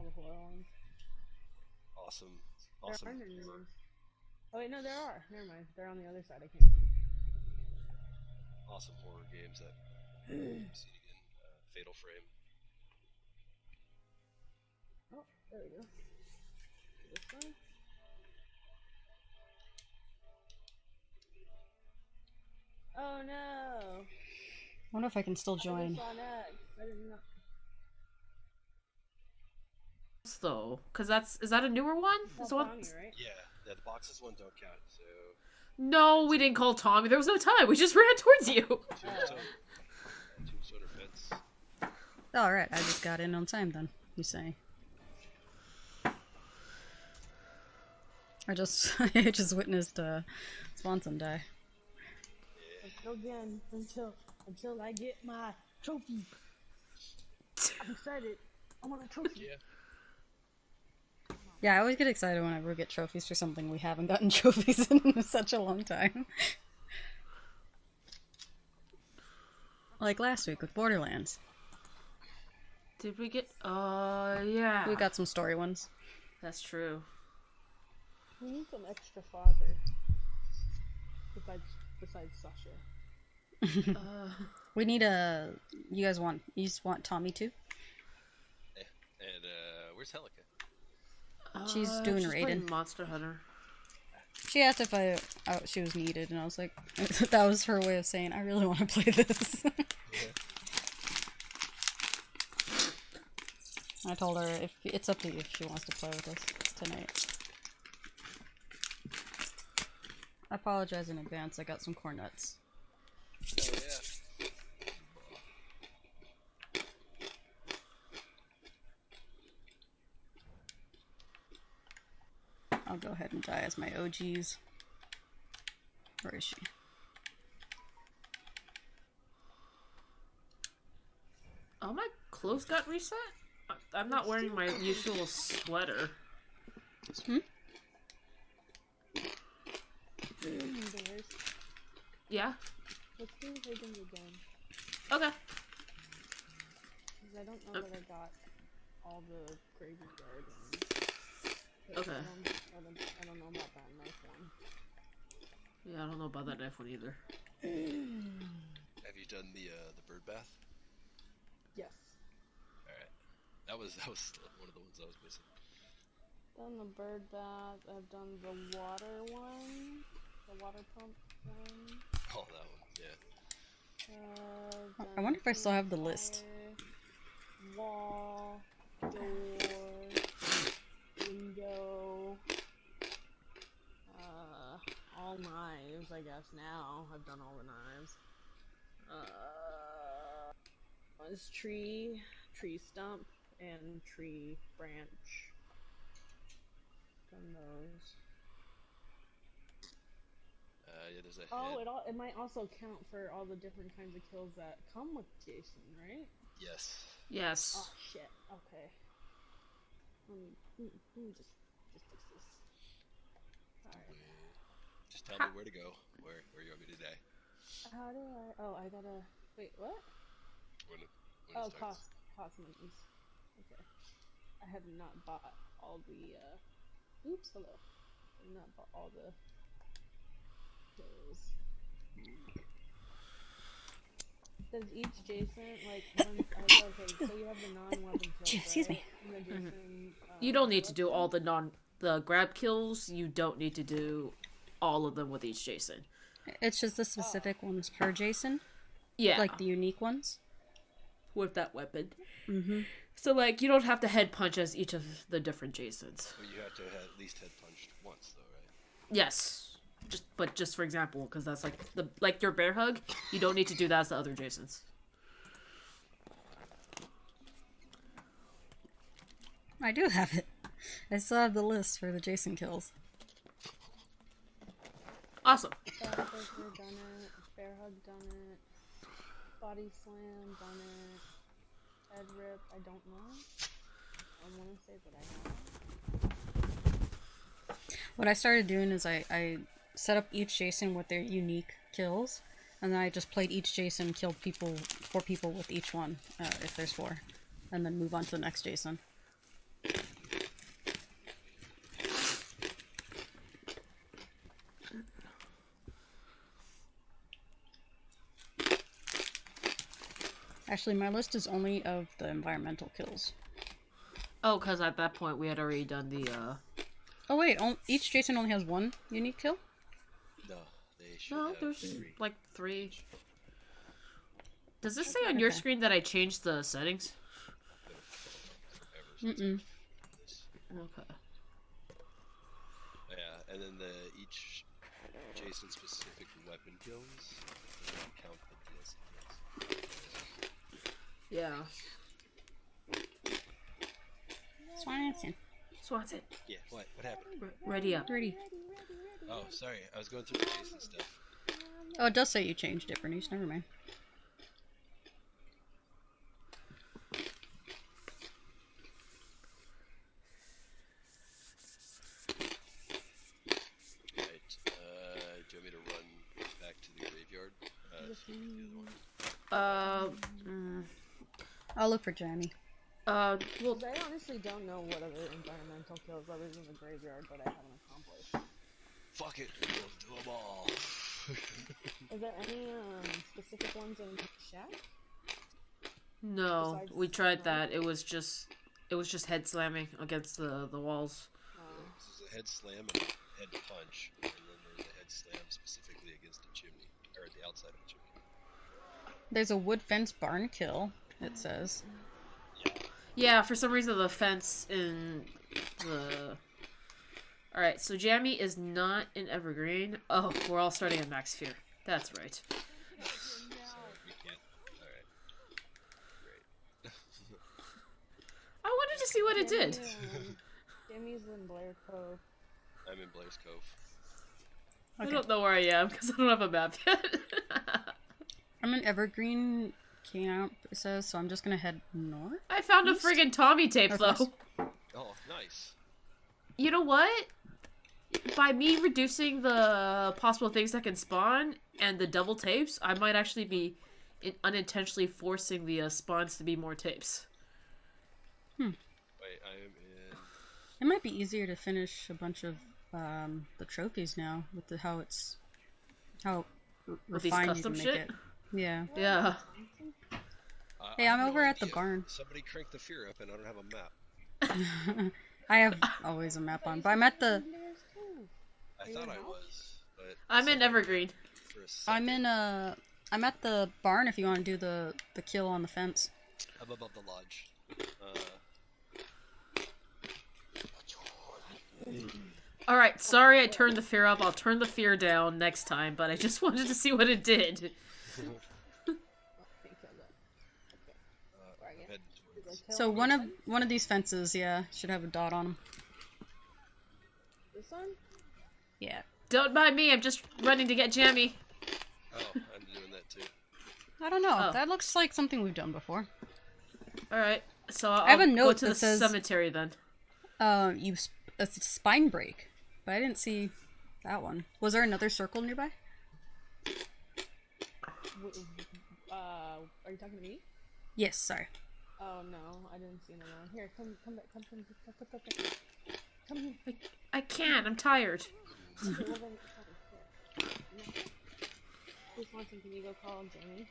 the horror ones. Awesome. There Awesome. aren't any new ones. Oh wait, no, there are. Never mind. They're on the other side. I can't see. Awesome horror games that you've seen again. Fatal Frame. Oh, there we go. This one. Oh no! I wonder if I can still I join. just saw next. I didn't know. Though, because is that a newer one? That's The one... Tommy, right? Yeah, the boxes one don't count. So No, we didn't call Tommy. There was no time. We just ran towards you. Tombstone or Fence. Alright, I just got in on time then, you say. I just witnessed Swanson die. Let's go again until I get my trophy. I'm excited. I want a trophy. Yeah. Yeah, I always get excited whenever we get trophies for something we haven't gotten trophies in such a long time. Like last week with Borderlands. Did we get... yeah. We got some story ones. That's true. We need some extra fodder. Besides Sasha. We need a... You just want Tommy too? And where's Helica? She's doing she's Raiden. playing Monster Hunter. She asked if she was needed, and I was like, that was her way of saying, I really want to play this. I told her if it's up to you if she wants to play with us tonight. I apologize in advance. I got some corn nuts. Oh yeah. I'll go ahead and die as my OGs. Where is she? Oh, my clothes got reset? I'm not wearing my usual sweater. Hmm? Bears. Yeah? Let's do Higgins again. Okay. Because I don't know that I got all the crazy guard and Okay. I don't know about that knife one. Yeah, I don't know about that knife one either. Have you done the bird bath? Yes. All right. That was one of the ones I was missing. Done the bird bath. I've done the water one. The water pump one. Oh, that one. Yeah. I wonder if I still have the list. Wall, door, window, all knives, I guess now. I've done all the knives. Was tree stump, and tree branch. Done those. Yeah, there's a Oh, head. it might also count for all the different kinds of kills that come with Jason, right? Yes. Yes. Oh shit. Okay. Let me just fix this. Alright. Just tell me where to go. Where you want me to die. How do I? Oh, I gotta. Wait, what? When it Oh, starts. cosmetics. Okay. I have not bought all the. Oops, hello. I have not bought all the kills. Does each Jason okay? So you have the non-weapon kills, Excuse right? me. And the Jason, You don't need to do all the grab kills. You don't need to do all of them with each Jason. It's just the specific ones per Jason. Yeah. Like the unique ones. with that weapon. Mm-hmm. So, like, you don't have to head punch as each of the different Jasons. But you have to at least head punched once, though, right? Yes. Just for example, because that's like your bear hug, you don't need to do that as the other Jasons. I do have it. I still have the list for the Jason kills. Awesome. Backbreaker, done it. Bear hug, done it. Body slam, done it. Head rip, I don't know. I want to say that I have. What I started doing is I set up each Jason with their unique kills, and then I just played each Jason, killed 4 people with each one, if there's 4, and then move on to the next Jason. Actually, my list is only of the environmental kills. Oh, because at that point we had already done the, Oh wait, each Jason only has one unique kill? No, they should No, have there's 3. like 3. Does this say on your Okay. screen that I changed the settings? Mm-mm. Okay. Yeah, and then each Jason specific weapon kills don't count the DLC kills. Yeah. Swanson. Swanson, Yeah, what? What happened? ready up. Ready. Oh, sorry, I was going through the Jason stuff. Oh, it does say you changed it, Bernice. Never mind. Right, do you want me to run back to the graveyard? The other one? I'll look for Jamie. Well, I honestly don't know what other environmental kills other than the graveyard that I haven't accomplished. Fuck it, we'll do them all. Is there any specific ones in Shack? no, Besides we tried the- that. It was just head slamming against the walls. There's a head slam and a head punch, and then there's a head slam specifically against the chimney, or the outside of the chimney. There's a wood fence barn kill, it says. Yeah, for some reason the fence in the... Alright, so Jammy is not in Evergreen. Oh, we're all starting at Max Fear. That's right. So we can't. Alright. Great. I wanted to see what it did. Jimmy's in Blair Cove. I'm in Blair's Cove. I don't know where I am because I don't have a map yet. I'm in Evergreen camp, it says, so I'm just gonna head north. I found a friggin' Tommy tape, Or though. west. Oh, nice. You know what? By me reducing the possible things that can spawn and the double tapes, I might actually be unintentionally forcing the spawns to be more tapes. Wait, I am in. It might be easier to finish a bunch of the trophies now with how With these refined you custom can make shit? it. Yeah. Yeah. Hey, I I'm have over no at the idea. barn. Somebody cranked the fear up and I don't have a map. I have always a map on, but I'm at the. I thought I was, but. I'm in somebody Evergreen. for a second. I'm at the barn if you want to do the kill on the fence. I'm above the lodge. Alright, sorry I turned the fear up. I'll turn the fear down next time, but I just wanted to see what it did. Head towards. So one of these fences, yeah, should have a dot on them. This one? Yeah. Don't mind me, I'm just running to get Jammy. Oh, I'm doing that too. I don't know. Oh. That looks like something we've done before. Alright, so I'll have a go note to the that says- cemetery then. A spine break, but I didn't see that one. Was there another circle nearby? Are you talking to me? Yes. Sorry. Oh no, I didn't see another one. Here, come back, come here. I can't, I'm tired. Okay, well then, here. Bruce Watson, can you go call Jamie?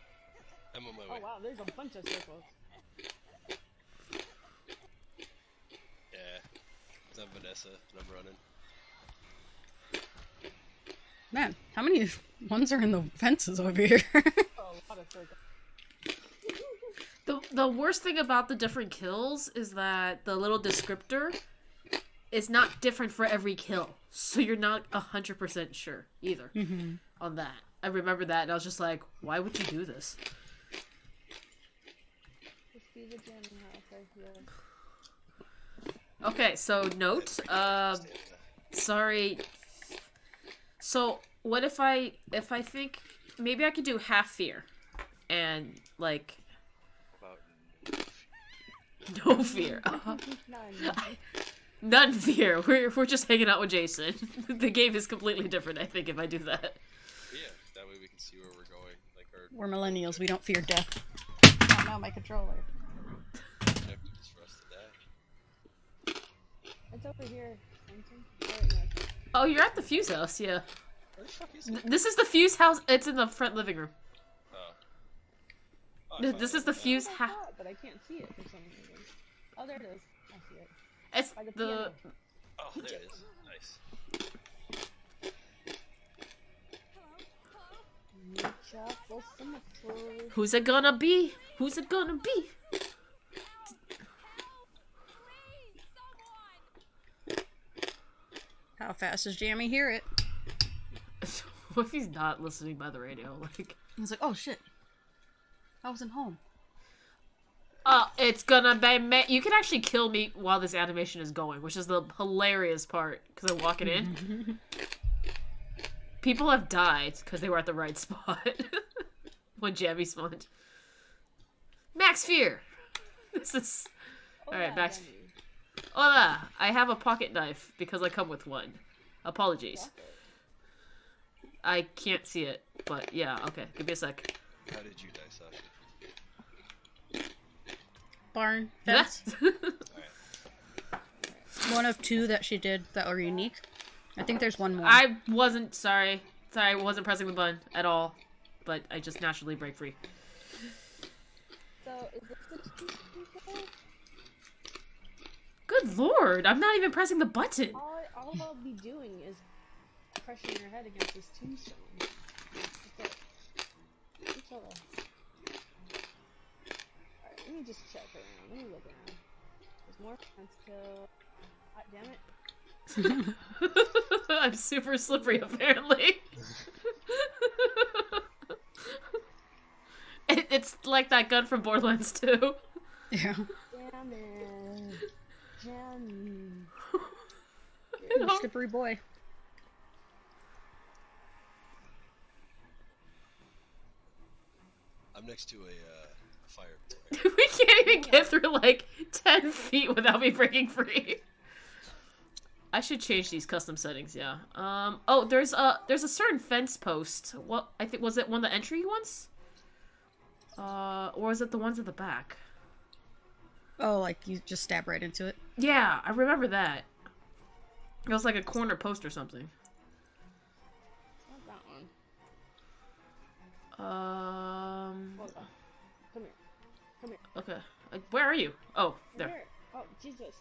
I'm on my Oh way. wow, there's a bunch of circles. Yeah. I'm Vanessa, and I'm running. Man, how many ones are in the fences over here? Oh, a lot of circles. The worst thing about the different kills is that the little descriptor is not different for every kill. So you're not 100% sure either on that. I remember that and I was just like, why would you do this? Just be the gym house right here. Okay, so note, sorry. So what if I think maybe I could do half fear and like About no fear. None fear. We're just hanging out with Jason. The game is completely different, I think, if I do that. yeah, that way we can see where we're going. Like our We're millennials. We don't fear death. Oh no, my controller. objective is for us to die. It's over here, Vincent. Oh, no. Oh, you're at the Fuse house, yeah. Where the fuck is it? This is the Fuse house. It's in the front living room. Oh. Oh, I This found is the it. fuse. I thought, but I can't see it for some reason. Oh, there it is. I see it. It's By the the. piano. Oh, there it is. Nice. Shuffle some food. Who's it gonna be? Who's it gonna be? How fast does Jamie hear it? What if he's not listening by the radio? Like, He's like, oh shit. I wasn't home. oh, it's gonna be you can actually kill me while this animation is going, which is the hilarious part because I'm walking in. People have died because they were at the right spot when Jamie spawned. Max Fear. This is all right. Max. Demi. Hola, I have a pocket knife because I come with one. Apologies. Rock it. I can't see it, but yeah, okay. Give me a sec. How did you die, Sasha? Barn fence. Alright. One of two that she did that were unique. I think there's one more. I wasn't sorry. Sorry, I wasn't pressing the button at all. But I just naturally break free. So, is this the people? Good lord, I'm not even pressing the button. All I'll be doing is crushing your head against this tombstone. Alright, let me just check around. Let me look around. There's more fence kill. God damn it. I'm super slippery, apparently. It's like that gun from Borderlands 2. Yeah. Damn it. Jamie. Slippery boy. I'm next to a fire pit. We can't even get through like 10 feet without me breaking free. I should change these custom settings, yeah. Oh, there's a certain fence post. What, I think, was it one of the entry ones? Or was it the ones at the back? Oh, like you just stab right into it? Yeah, I remember that. It was like a corner post or something. Not that one. Hold on. Come here. Come here. Okay. Where are you? Oh, Come there. here. Oh, Jesus.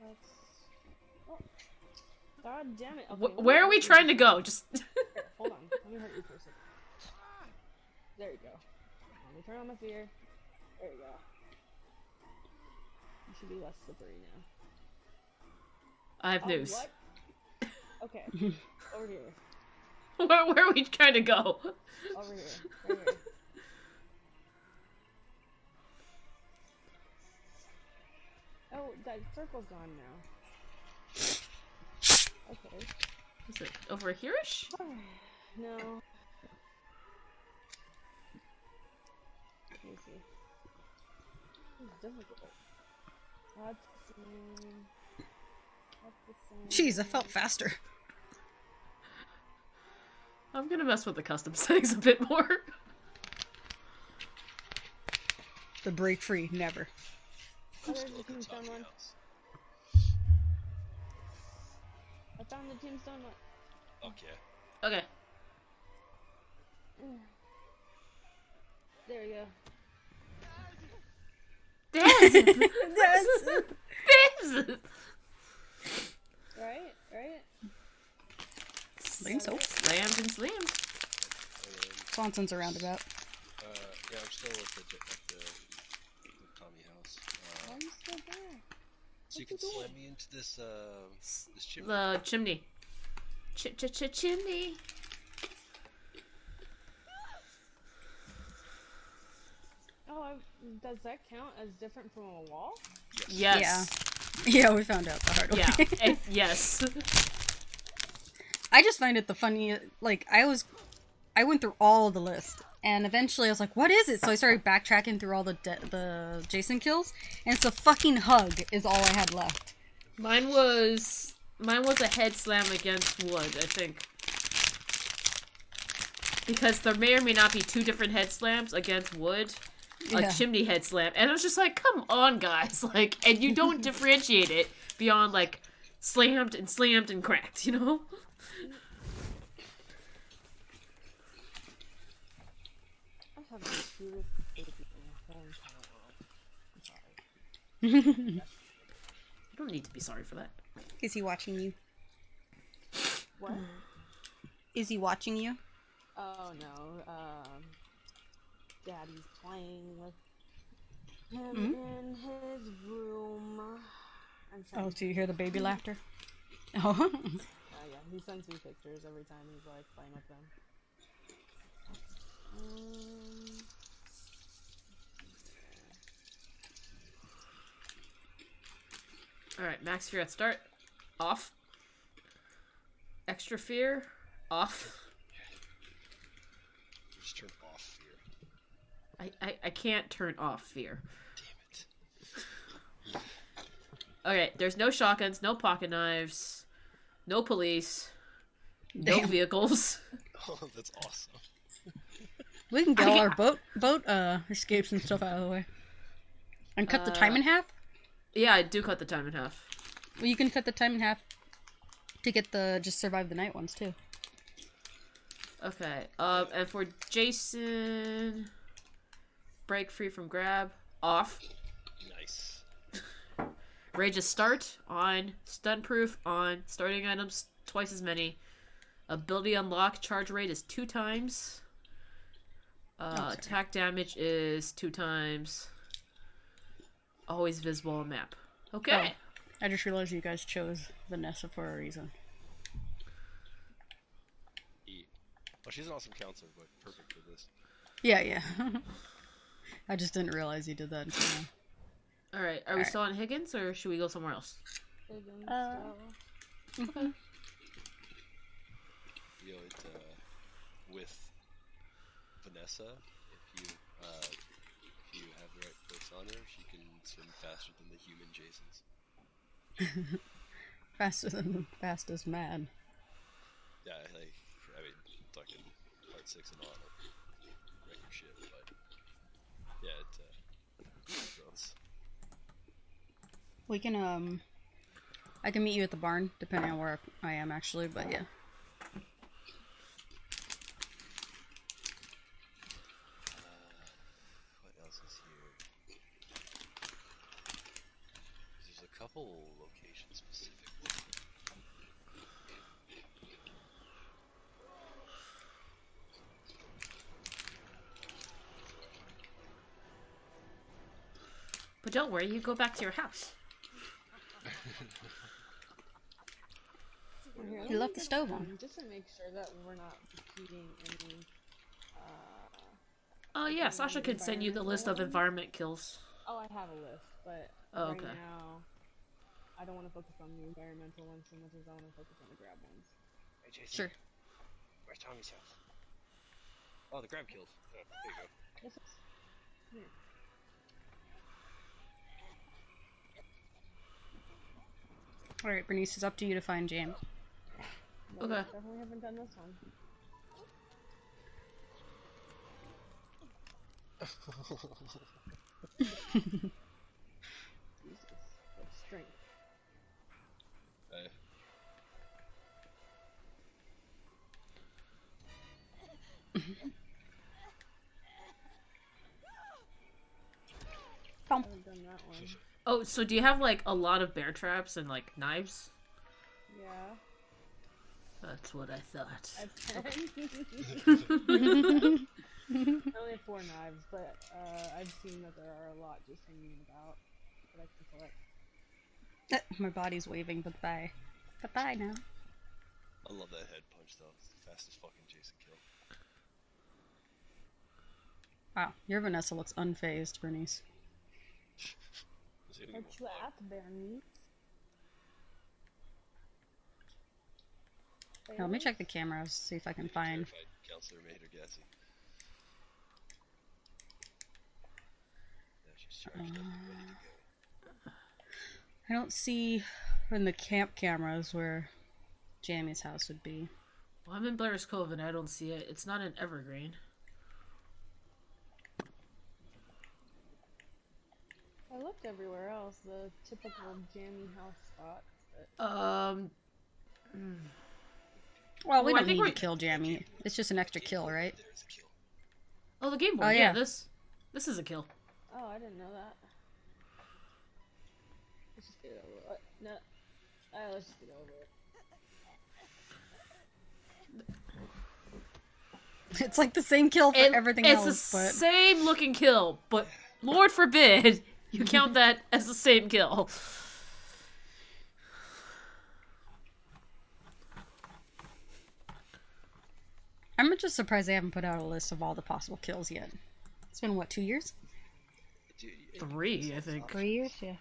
That's... Oh. God damn it. Okay, Where are we trying to go? Just... Here, hold on. Let me hurt you for a second. There you go. Let me turn on my fear. There you go. You should be less slippery now. I have news. What? Okay. Over here. Where are we trying to go? Over here. Right here. Oh, that circle's gone now. Okay. Is it over here-ish? No. Let me see. This is difficult. That's the same. That's the same. Jeez, I felt faster. I'm gonna mess with the custom settings a bit more. The break free, never. Oh, there's Still the at the tombstone tiny one. house. I found the tombstone one. Okay. Okay. There we go. Dez! Dez! Right? Right? Think so. Slammed and slammed. Swanson's a roundabout. Yeah, I'm still at the Tommy house. I'm still there. So you What can you doing? slam me into this this chimney. The chimney. Chimney. Oh, does that count as different from a wall? Yes. Yeah, we found out the hard way. Yeah. Yes. I just find it the funny, like, I went through all the list, and eventually I was like, what is it? So I started backtracking through all the Jason kills, and it's a fucking hug is all I had left. Mine was a head slam against wood, I think. Because there may or may not be two different head slams against wood. A Yeah. chimney head slam. And I was just like, come on, guys. Like, and you don't differentiate it beyond, like, slammed and cracked, you know? have the cutest baby in the whole entire world. I'm sorry. You don't need to be sorry for that. Is he watching you? What? Is he watching you? Oh no. Daddy's playing with him in his room. I'm trying Oh, to so you hear the baby laughter? Oh. yeah, he sends me pictures every time he's like playing with them. Alright, max fear at start. Off. Extra fear. Off. Just turn off fear. I can't turn off fear. Damn it. Okay, there's no shotguns, no pocket knives, no police, no Damn. vehicles. Oh, that's awesome. We can get all our boat escapes and stuff out of the way. And cut the time in half? Yeah, I do cut the time in half. Well, you can cut the time in half to get the just survive the night ones too. Okay, and for Jason, break free from grab, off. Nice. Rage is start, on. Stun proof, on. Starting items, twice as many. Ability unlock, charge rate is 2 times. Attack damage is 2 times. Always visible on map. Okay. I just realized you guys chose Vanessa for a reason. Oh, she's an awesome counselor, but perfect for this. Yeah, yeah. I just didn't realize you did that until now. Alright, are we still on Higgins, or should we go somewhere else? Higgins, Okay. You know, with Vanessa, if you have the right place on her, she can swim faster than the human Jasons. Faster than the fastest man. Yeah, like, I mean, talking part 6 and on, record shit, but yeah, it grows. We can I can meet you at the barn, depending on where I am actually, but yeah. What else is here? There's a couple locations specifically. But don't worry, you go back to your house. You left the stove on. Just to make sure that we're not repeating any. Oh yeah, Sasha could send you the list of environment kills. Oh, I have a list, but Oh, right okay. now I don't want to focus on the environmental ones so much as I want to focus on the grab ones. Hey, Jason. Sure. Where's Tommy's house? Oh, the grab killed. Oh, there you go. This is here. Alright, Bernice, it's up to you to find James. But Okay. definitely haven't done this one. Jesus, what strength. Hey. I haven't done that one. Oh, so do you have like a lot of bear traps and like knives? Yeah. That's what I thought. I have 10. I only have 4 knives, but I've seen that there are a lot just hanging about that I can collect. My body's waving goodbye. Goodbye now. I love that head punch though. It's the fastest fucking Jason kill. Wow, your Vanessa looks unfazed, Bernice. Is it What you at, Bernice? Now, let me check the cameras, see if I can find. Terrified counselor made her gassy. Yeah, she's charged up and ready to go. I don't see in the camp cameras where Jamie's house would be. Well, I'm in Blair's Cove and I don't see it. It's not an evergreen. I looked everywhere else, the typical jammy house spots. Well, we Well, I don't think need we're- to kill Jamie. It's just an extra kill, right? There's a kill. Oh, the Game Boy. Oh, Yeah, yeah. this is a kill. Oh, I didn't know that. Let's just get it over with. No. Let's just get it over with. It's like the same kill for everything it's else, the but same looking kill, but Lord forbid you count that as the same kill. I'm just surprised they haven't put out a list of all the possible kills yet. It's been what, 2 years? Dude, 3, I think. 3 years, yeah.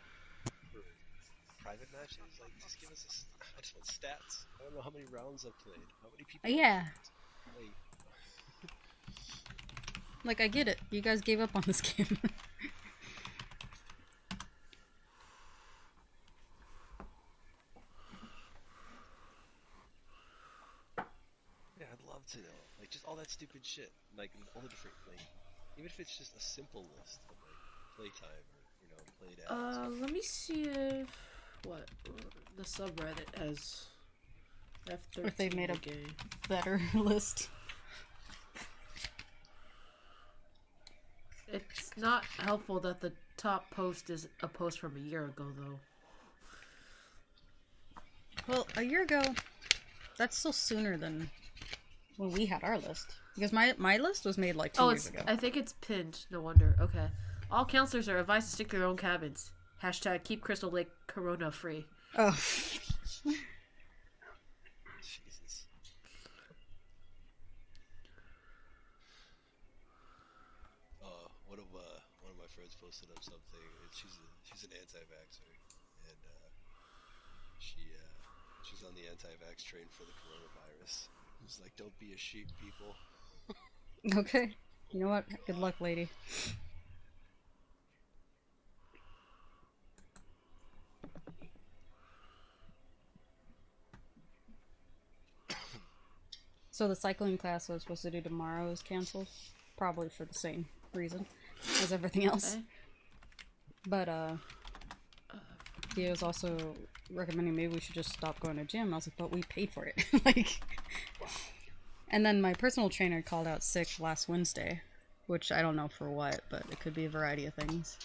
For private matches, like, just give us I just want stats. I don't know how many rounds I've played. How many people? Yeah. Like, Like, I get it. You guys gave up on this game. yeah, I'd love to know. Like, just all that stupid shit. Like, all the different, like, even if it's just a simple list of, like, playtime or, played ads. Let me see if the subreddit has F13 If they made a game. better list. It's not helpful that the top post is a post from a year ago, though. Well, a year ago, that's still sooner than when we had our list. Because my list was made like 2 years ago. I think it's pinned. No wonder. Okay. All counselors are advised to stick to their own cabins. Hashtag keep Crystal Lake Corona free. Oh. Jesus. One of my friends posted up something. And she's an anti-vaxxer, and she's on the anti-vax train for the coronavirus. It was like, don't be a sheep, people. Okay. You know what? Good luck, lady. So the cycling class I was supposed to do tomorrow is canceled. Probably for the same reason as everything else. Okay. But, he was also recommending maybe we should just stop going to gym. And I was like, but we paid for it. Like... And then my personal trainer called out sick last Wednesday, which I don't know for what, but it could be a variety of things.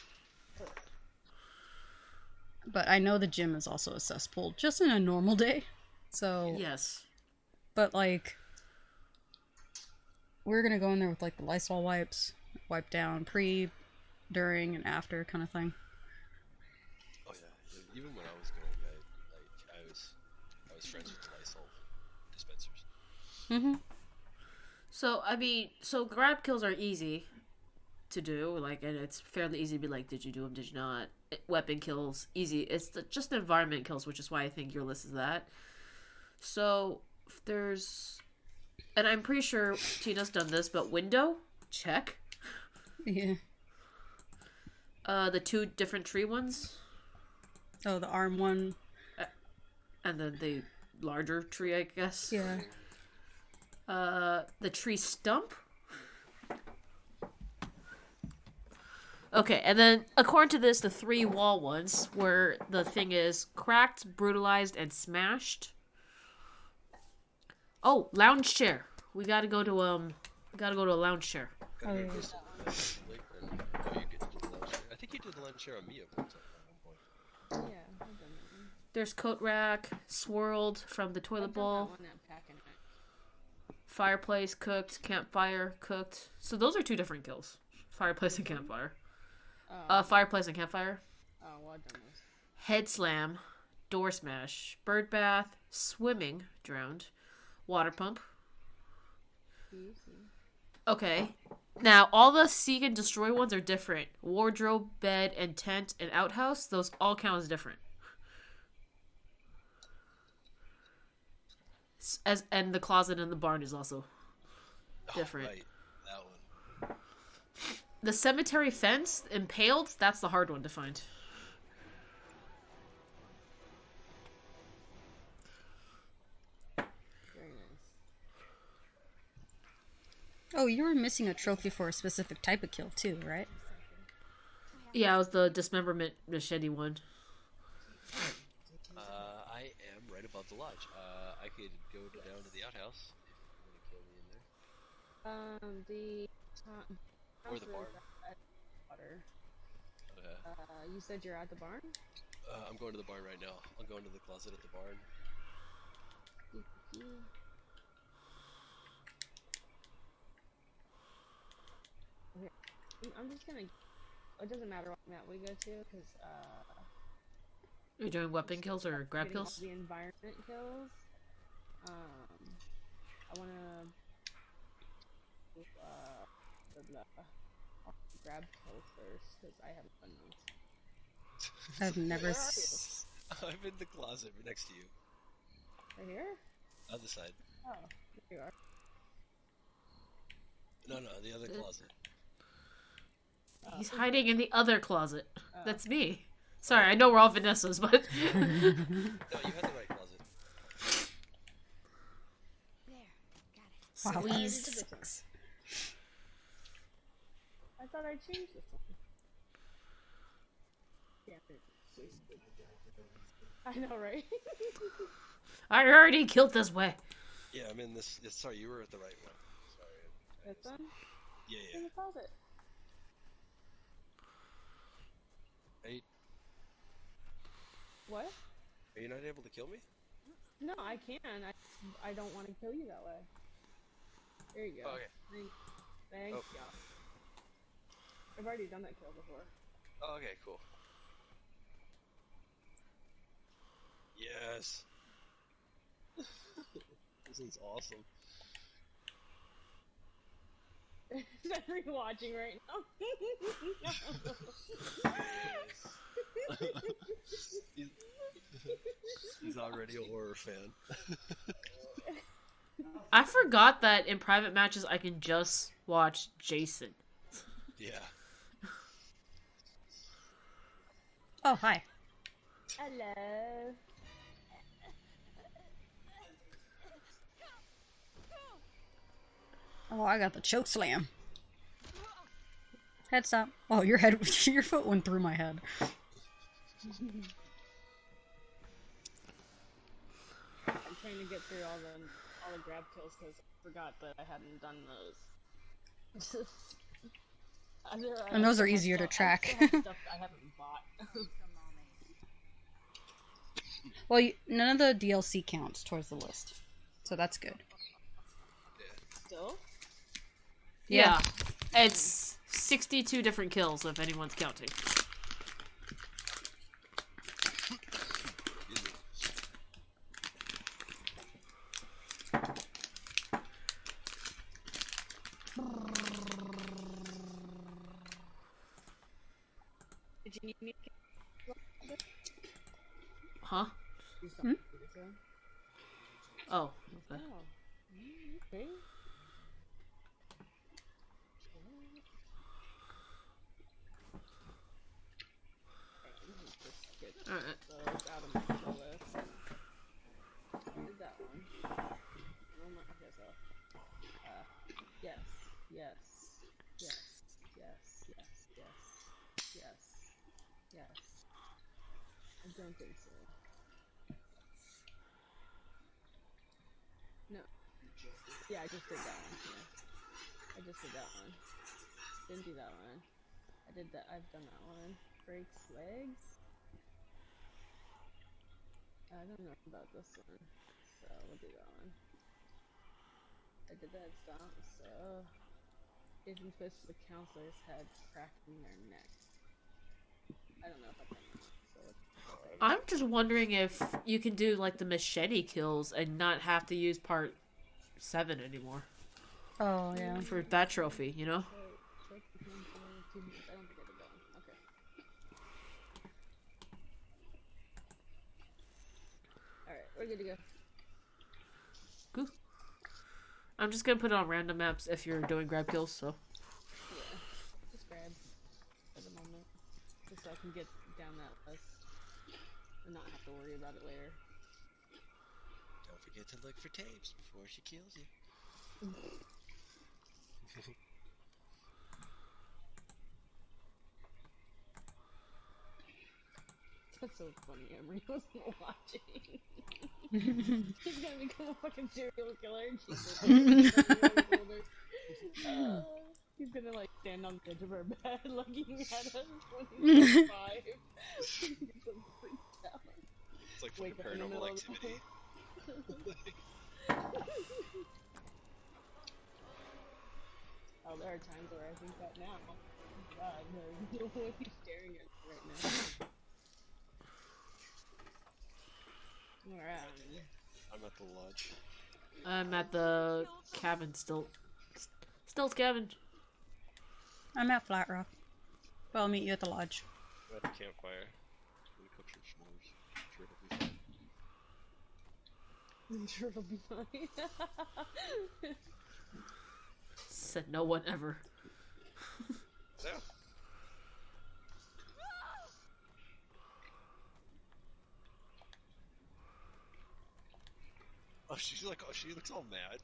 But I know the gym is also a cesspool, just in a normal day. So, Yes. but like, we're gonna go in there with like the Lysol wipes, wipe down pre, during, and after kind of thing. Oh yeah, even when I was going, I was friends with the Lysol dispensers. Mm-hmm. So, I mean, grab kills are easy to do, like, and it's fairly easy to be like, did you do them, did you not? Weapon kills, easy. It's just the environment kills, which is why I think your list is that. So, there's... And I'm pretty sure Tina's done this, but window? Check. Yeah. The 2 different tree ones? Oh, the arm one. And then the larger tree, I guess. Yeah. The tree stump. Okay, and then according to this, the 3 wall ones, where the thing is cracked, brutalized, and smashed. Oh, lounge chair. We gotta go to a lounge chair. Oh, yeah. I think you did the lunch share on me at one point. Yeah, I've done that one. There's coat rack, swirled from the toilet I've done bowl, that one at Packing It. fireplace cooked, campfire cooked. So those are 2 different kills. Fireplace and campfire. Fireplace and campfire. Oh, well, I've done those. Head slam, door smash, bird bath, swimming, drowned, water pump. Easy. Okay. Now, all the seek and destroy ones are different. Wardrobe, bed, and tent, and outhouse, those all count as different. And the closet in the barn is also different. Oh, right. That one. The cemetery fence, impaled, that's the hard one to find. Very nice. Oh, you were missing a trophy for a specific type of kill too, right? Yeah, it was the dismemberment machete one. I am right above the lodge. I could go down to the outhouse if you want to kill me in there. The Or the barn. At water. Okay. You said you're at the barn? I'm going to the barn right now. I'll go into the closet at the barn. Okay. I'm just gonna. It doesn't matter what map we go to, because You're doing weapon kills or grab getting all kills? the environment kills. I wanna I'll grab kills first, because I haven't done those. I've never. Where are you? I'm in the closet next to you. Right here? Other side. Oh, there you are. No, the other closet. He's hiding in the other closet. Oh. That's me. Sorry, I know we're all Vanessa's, but... No, you had the right closet. Wow. Squeezed. Six. I thought I changed this one. Yeah, I know, right? I already killed this way. Yeah, I'm in this. Sorry, you were at the right one. Sorry. This one? Yeah. In the closet. What? Are you not able to kill me? No, I can. I don't want to kill you that way. There you go. Oh, okay. Thanks. Oh. Yeah. I've already done that kill before. Oh, okay, cool. Yes. This is awesome. Is everyone watching right now? He's already a horror fan. I forgot that in private matches I can just watch Jason. Yeah. Oh, hi. Hello. Oh, I got the choke slam. Head stop. Oh, your foot went through my head. I'm trying to get through all the grab kills because I forgot that I hadn't done those. And those are easier to track. I still have stuff I haven't bought. Well, none of the DLC counts towards the list, so that's good. Still? Yeah. It's 62 different kills if anyone's counting. Did you need me to Huh? Hmm? Oh, okay. Oh. Okay. Alright. Those out of my kill list. I did that one. Okay, so. Yes. Yes. Yes. Yes. Yes. Yes. Yes. Yes. I don't think so. No. Yeah, I just did that one. Yeah. I just did that one. Didn't do that one. I did that. I've done that one. Breaks legs. I don't know about this one, so we'll do that one. I did that stomp, so Asian twist the counselor's head, cracking their neck. I don't know if I've done that, so let's I'm just wondering if you can do like the machete kills and not have to use part 7 anymore. Oh, yeah. For that trophy, you know? I don't think I did that one. Okay. Alright, we're good to go. Cool. I'm just gonna put it on random maps if you're doing grab kills, so. Yeah, just grab at the moment, just so I can get down that list and not have to worry about it later. Don't forget to look for tapes before she kills you. That's so funny, Emery wasn't watching. He's gonna become a fucking serial killer and she's like, He's gonna like stand on the edge of her bed looking at us when he's like 5. He gets so freaked out. It's like Wake fucking up in the paranormal middle of activity. Oh, there are times where I think that now. Oh God, there's no way he's staring at me right now. Alright. I'm at the lodge. I'm at the cabin still. Stealth cabin. I'm at Flat Rock. But I'll meet you at the lodge. I'm at the campfire. I'm gonna cook some s'mores. Sure, it'll be fun. I'm sure it'll be fine. Said no one ever. Yeah. Oh, she's like, oh, she looks all mad.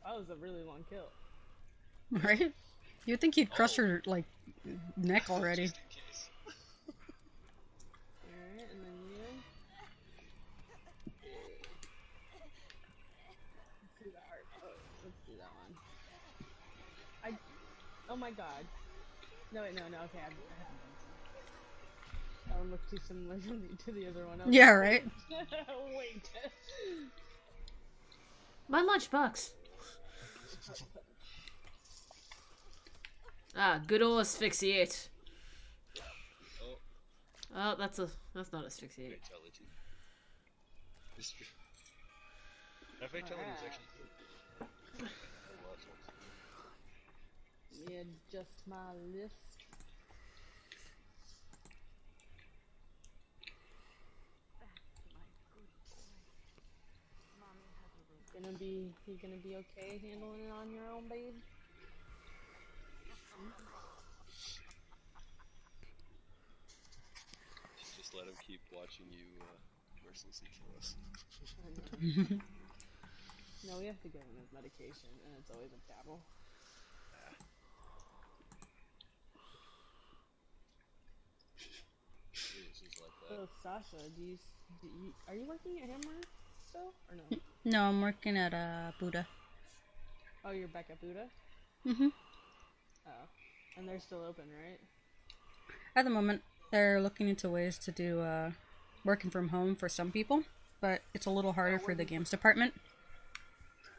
That was a really long kill. Right? You'd think he'd crush her, like, neck already. Just in case. Alright, and then you. Let's do that heart. Oh, let's do that one. Oh my god. No, wait, no, okay, I haven't done some. That one looks too similar to the other one. Yeah, right? Wait. My lunchbox. Ah, good old asphyxiate. Oh, Oh, that's not asphyxiate. fatality. That fatality is actually good. Let me adjust my list. You gonna be okay handling it on your own, babe? Just let him keep watching you mercilessly kill us. No, we have to give him his medication, and it's always a battle. It's like that. So, Sasha, are you working at Hammer still, or no? No, I'm working at Buddha. Oh, you're back at Buddha? Mm-hmm. Oh. And they're still open, right? At the moment, they're looking into ways to do working from home for some people, but it's a little harder for the games department.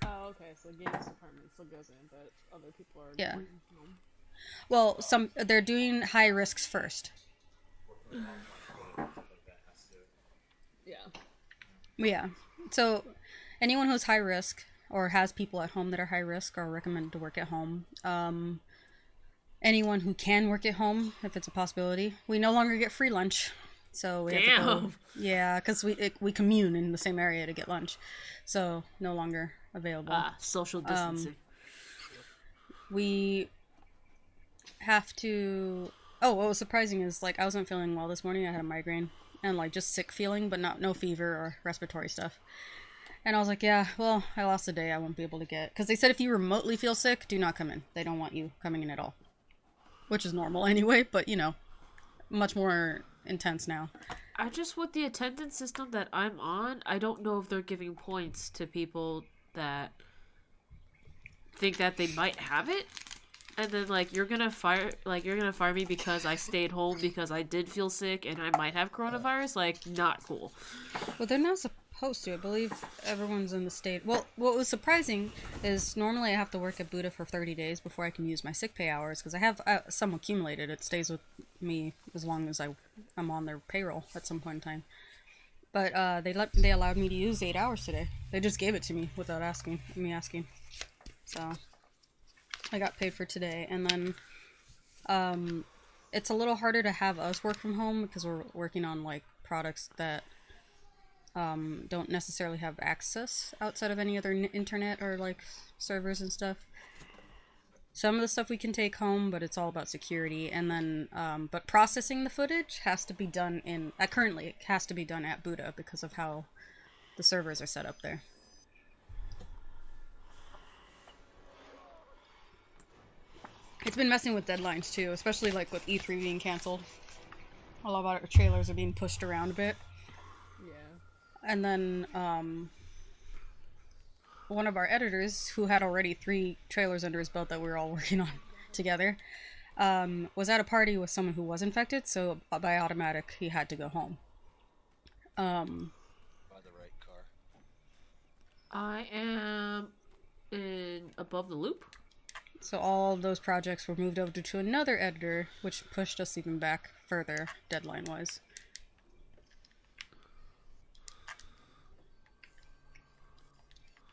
Oh, okay, so the games department still goes in, but other people are Yeah. working from home. Well, they're doing high risks first. Yeah. Yeah. So anyone who's high risk or has people at home that are high risk are recommended to work at home. Anyone who can work at home, if it's a possibility, we no longer get free lunch. So we have to go. Yeah, because we commune in the same area to get lunch, so no longer available. Social distancing. We have to. Oh, what was surprising is like I wasn't feeling well this morning. I had a migraine and like just sick feeling, but no fever or respiratory stuff. And I was like, yeah, well, I lost a day. I won't be able to get, because they said if you remotely feel sick, do not come in. They don't want you coming in at all, which is normal anyway. But you know, much more intense now. I just, with the attendance system that I'm on, I don't know if they're giving points to people that think that they might have it, and then like you're gonna fire me because I stayed home because I did feel sick and I might have coronavirus. Like, not cool. Well, they're not supposed to. I believe everyone's in the state. Well, what was surprising is normally I have to work at Buddha for 30 days before I can use my sick pay hours, because I have some accumulated. It stays with me as long as I'm on their payroll at some point in time. But they allowed me to use 8 hours today. They just gave it to me without me asking. So I got paid for today, and then it's a little harder to have us work from home because we're working on like products that don't necessarily have access outside of any other internet or like servers and stuff. Some of the stuff we can take home, but it's all about security. And then, but processing the footage has to be done currently it has to be done at Buddha because of how the servers are set up there. It's been messing with deadlines too, especially like with E3 being canceled. A lot of our trailers are being pushed around a bit. Yeah. And then, one of our editors, who had already 3 trailers under his belt that we were all working on together, was at a party with someone who was infected, so by automatic he had to go home. By the right car. I am in above the loop. So all those projects were moved over to another editor, which pushed us even back further, deadline-wise.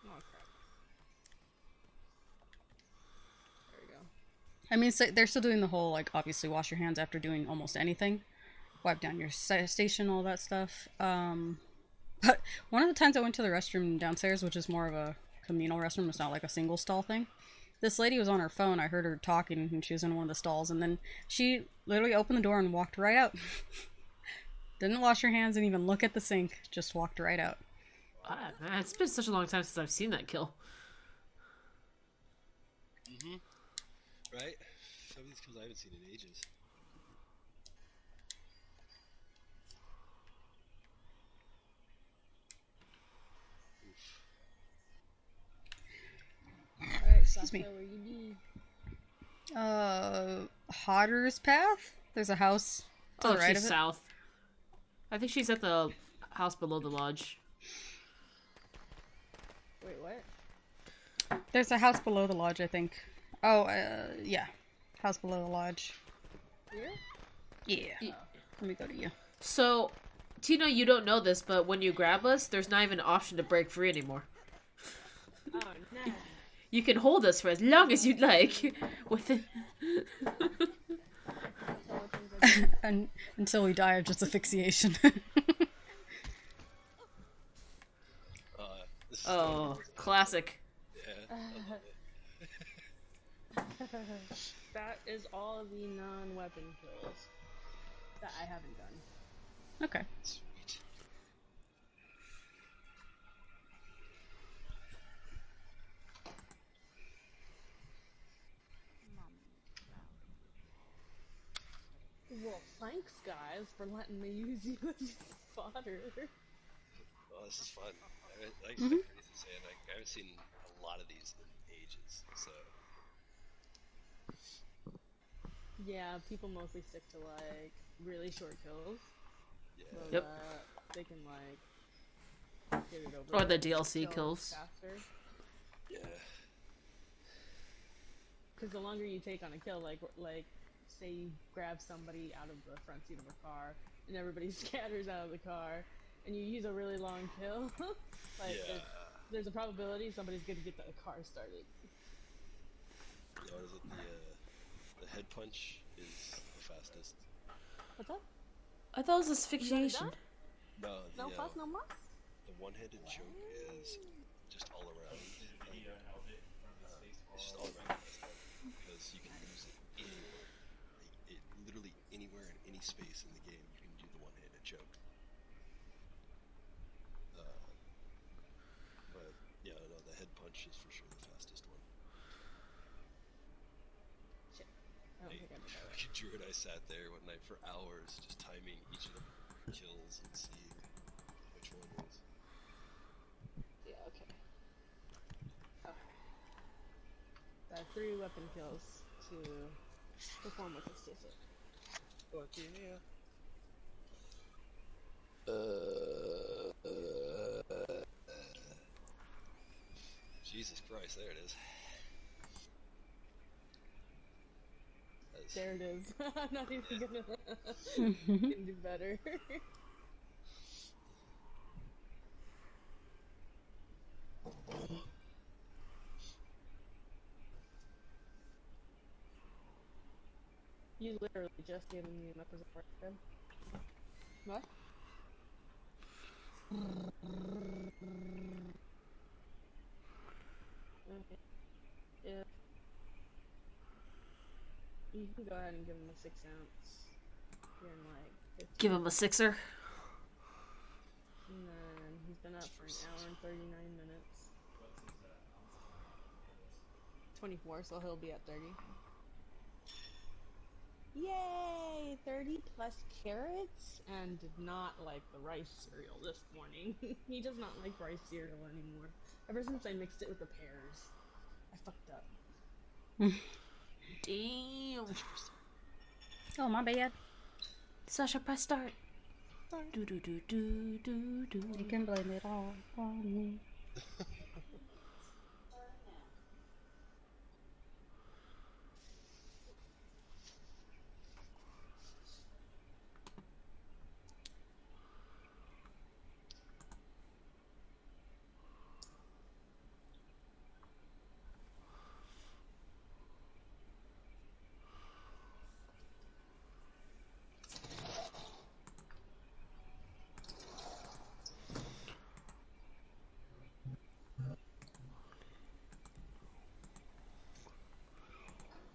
Oh crap. There we go. I mean, so they're still doing the whole, like, obviously wash your hands after doing almost anything. Wipe down your station, all that stuff. But one of the times I went to the restroom downstairs, which is more of a communal restroom, it's not like a single stall thing. This lady was on her phone. I heard her talking, and she was in one of the stalls, and then she literally opened the door and walked right out. Didn't wash her hands and even look at the sink. Just walked right out. Man, it's been such a long time since I've seen that kill. Right? Some of these kills I haven't seen in ages. Alright, Sasha, me. where you be? Hodder's Path? There's a house to the right she's of it. south. I think she's at the house below the lodge. Wait, what? There's a house below the lodge, I think. Oh, yeah. House below the lodge. Here? Yeah. Let me go to you. So, Tina, you don't know this, but when you grab us, there's not even an option to break free anymore. Oh, no. You can hold us for as long as you'd like. Within... And until we die of just asphyxiation. This is Oh, classic. Yeah, I love it. That is all of the non-weapon kills that I haven't done. Okay. Sweet. Well, thanks, guys, for letting me use you as fodder. Oh, this is fun. Like Bernice is saying, I haven't seen a lot of these in ages, so... Yeah, people mostly stick to, like, really short kills. Yeah. So Yep. that they can, like, get it over Or the with, DLC kill kills. faster. Yeah. Because the longer you take on a kill, like, say you grab somebody out of the front seat of a car, and everybody scatters out of the car, and you use a really long kill, like, Yeah. there's a probability somebody's going to get the car started. Yeah, what is it? The head punch is the fastest. What's up? I thought it was You asphyxiation. got it No, done? No fuss, no muss? the one-handed choke is just all around. It's just all around because you can use it anywhere. Like, literally anywhere in any space in the game, you can do the one-handed choke. But yeah, no, the head punch is for sure the fastest one. Shit. I don't think I did that right. Drew and I sat there one night for hours just timing each of the kills and seeing which one was. Yeah, okay. Okay. That's 3 weapon kills to perform with this ticket. Okay, yeah. Jesus Christ, there it is. There it is. I'm not even gonna can do better. You literally just gave me an episode of good. What? Okay. Yeah. You can go ahead and give him a 6 ounce. Here in like 15 Give him a sixer. And then he's been up for an hour and 39 minutes. 24, so he'll be at 30. Yay! 30 30 plus carrots and did not like the rice cereal this morning. He does not like rice cereal anymore. Ever since I mixed it with the pears. I fucked up. Damn. Oh, my bad. Sasha, press start. Do do do do do do. You can blame it all on me.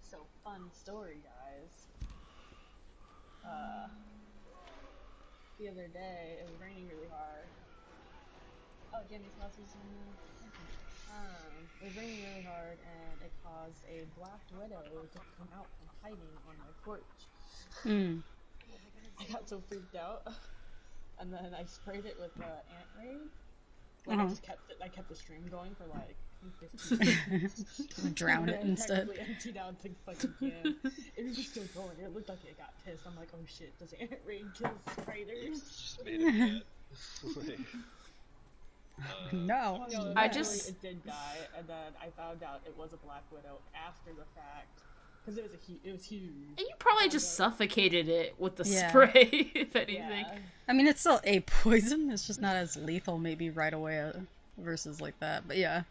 So, fun story, guys. The other day, it was raining really hard. Oh, Jimmy's house is in the... It was raining really hard, and it caused a black widow to come out from hiding on my porch. I got so freaked out, and then I sprayed it with ant raid. Like I kept the stream going for like 15 minutes. Drown it instead. I emptied out the fucking can. It was just still going. It looked like it got pissed. I'm like, oh shit, does ant raid kill spiders? Just made it bad. Like, No. No, I eventually just- it did die, and then I found out it was a black widow after the fact because it was huge. And you probably just suffocated it with the Yeah. spray, if anything. Yeah. I mean, it's still a poison. It's just not as lethal, maybe right away versus like that. But yeah.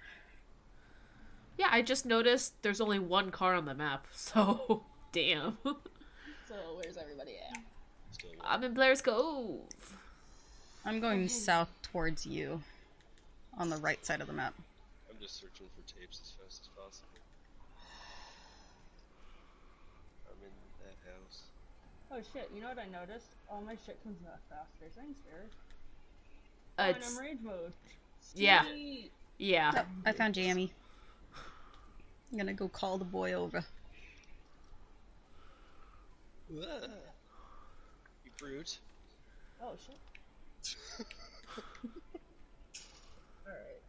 Yeah, I just noticed there's only one car on the map, so damn. So where's everybody at? still I'm in Blair's Cove. I'm going south towards you, on the right side of the map. I'm just searching for tapes as fast as possible. I'm in that house. Oh shit! You know what I noticed? All my shit comes back faster. Thanks, Barry. And It's I'm rage mode. yeah, Sweet. yeah. Oh, I found Jamie. I'm gonna go call the boy over. Ah, you brute. Oh shit. Alright.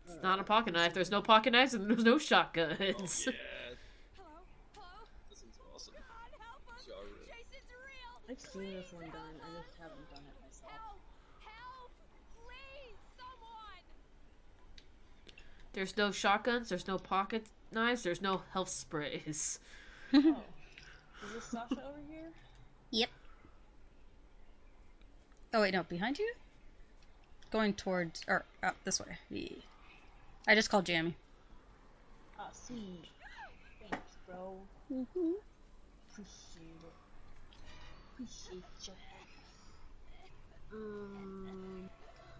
It's not a pocket knife. There's no pocket knives and there's no shotguns. Oh, yeah. Hello? Hello? This is awesome. God, help us! Genre. Jason's real! I've seen this one done. I just haven't done it myself. Help! Help! Please, someone! There's no shotguns. There's no pocket knives. There's no health sprays. Oh. Is this Sasha over here? Yep. Oh wait, no, behind you? Going towards, or up this way. Yeah. I just called Jamie. Ah, sweet. Thanks, bro. Mm-hmm. Appreciate it. Appreciate you.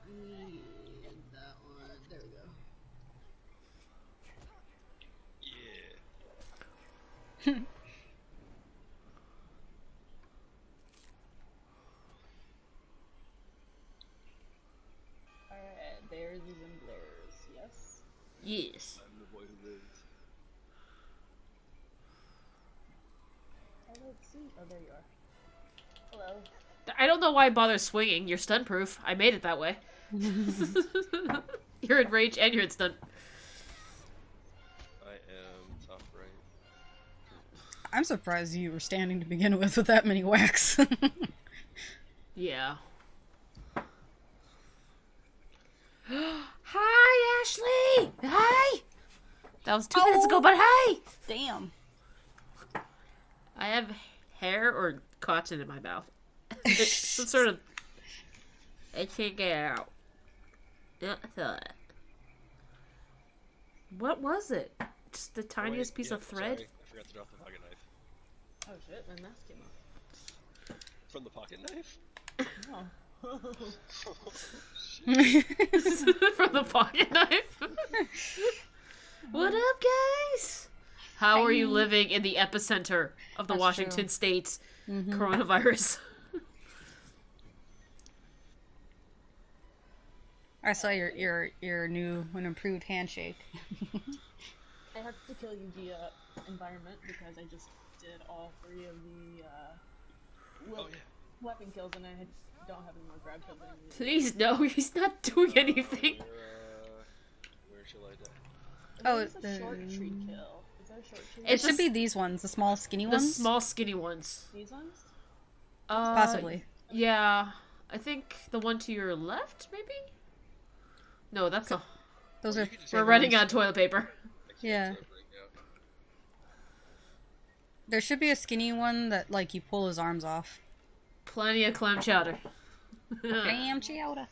Need that one. There we go. Yeah. Alright, theirs is in Blair's, yes? Yes. I'm the boy who lives. I don't see. Oh, there you are. Hello. I don't know why I bother swinging. You're stun proof. I made it that way. You're in rage and you're in stun. I am top right. I'm surprised you were standing to begin with that many whacks. Yeah. Hi, Ashley! Hi! That was 2 minutes ago, but hi! Damn. I have hair or cotton in my mouth. It's some sort of... I can't get it out. What was it? Just the tiniest piece of thread? Sorry, I forgot to drop the pocket knife. Oh shit, my mask came off. From the pocket knife? Oh. From the pocket knife? What up, guys? How are you living in the epicenter of the That's Washington true. State Mhm. coronavirus? I saw your new and improved handshake. I have to kill Yugi environment because I just did all 3 of the Oh yeah. weapon kills and don't have any more grab kills I need. Please, no, he's not doing anything. Where shall I die? Oh, It's a short tree kill. Is that a short tree? It It's should just- be these ones, the small skinny The ones. small skinny ones. These ones? Possibly. Yeah, I think the one to your left, maybe? No, that's a... Those Or are. you could just We're big running ones. out of toilet paper. Yeah. There should be a skinny one that like you pull his arms off. Plenty of clam chowder. Damn chowder.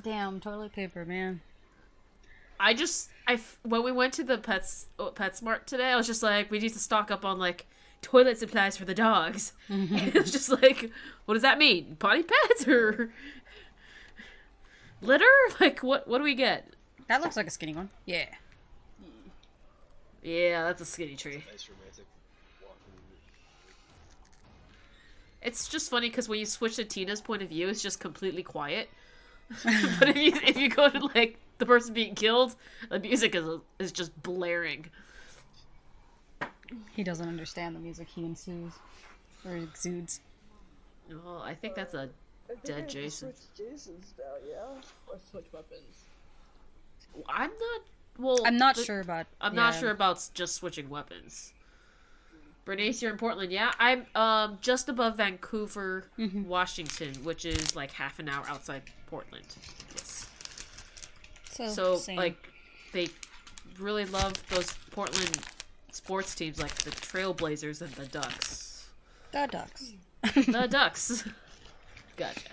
Damn toilet paper, man. When we went to the PetSmart today, I was just like, we need to stock up on like toilet supplies for the dogs. It was just like, what does that mean? Potty pads or litter? Like, what do we get? That looks like a skinny one. Yeah. Yeah, that's a skinny tree. Nice romantic walking. It's just funny because when you switch to Tina's point of view, it's just completely quiet. But if you go to like the person being killed, the music is just blaring. He doesn't understand the music he ensues or exudes. Well, I think that's a dead Jason. Switch Jasons now, yeah? Or switch weapons. I'm not. Well, I'm not sure about. I'm not yeah. sure about just switching weapons. Bernice, you're in Portland, yeah? I'm just above Vancouver, Washington, which is like half an hour outside Portland. Yes. So same. like, they really love those Portland sports teams, like the Trailblazers and the Ducks. the ducks. The Ducks. Gotcha.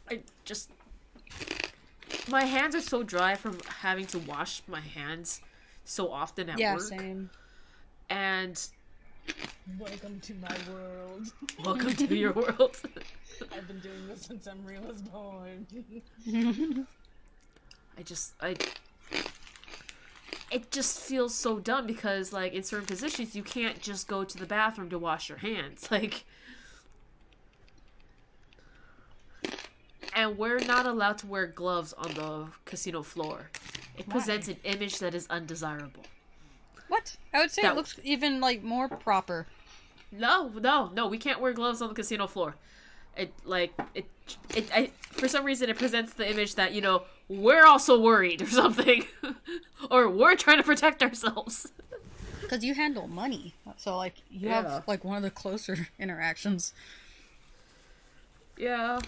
I just... My hands are so dry from having to wash my hands so often at Yeah, work. same. And Welcome to my world. welcome to your world. I've been doing this since Emery was born. It just feels so dumb because, like, in certain positions, you can't just go to the bathroom to wash your hands. Like, and we're not allowed to wear gloves on the casino floor. It presents an image that is undesirable. What? I would say That- it looks even like more proper. No, we can't wear gloves on the casino floor. For some reason, it presents the image that, you know, we're also worried or something. Or we're trying to protect ourselves. Because you handle money, so like you Yeah. have like one of the closer interactions. Yeah.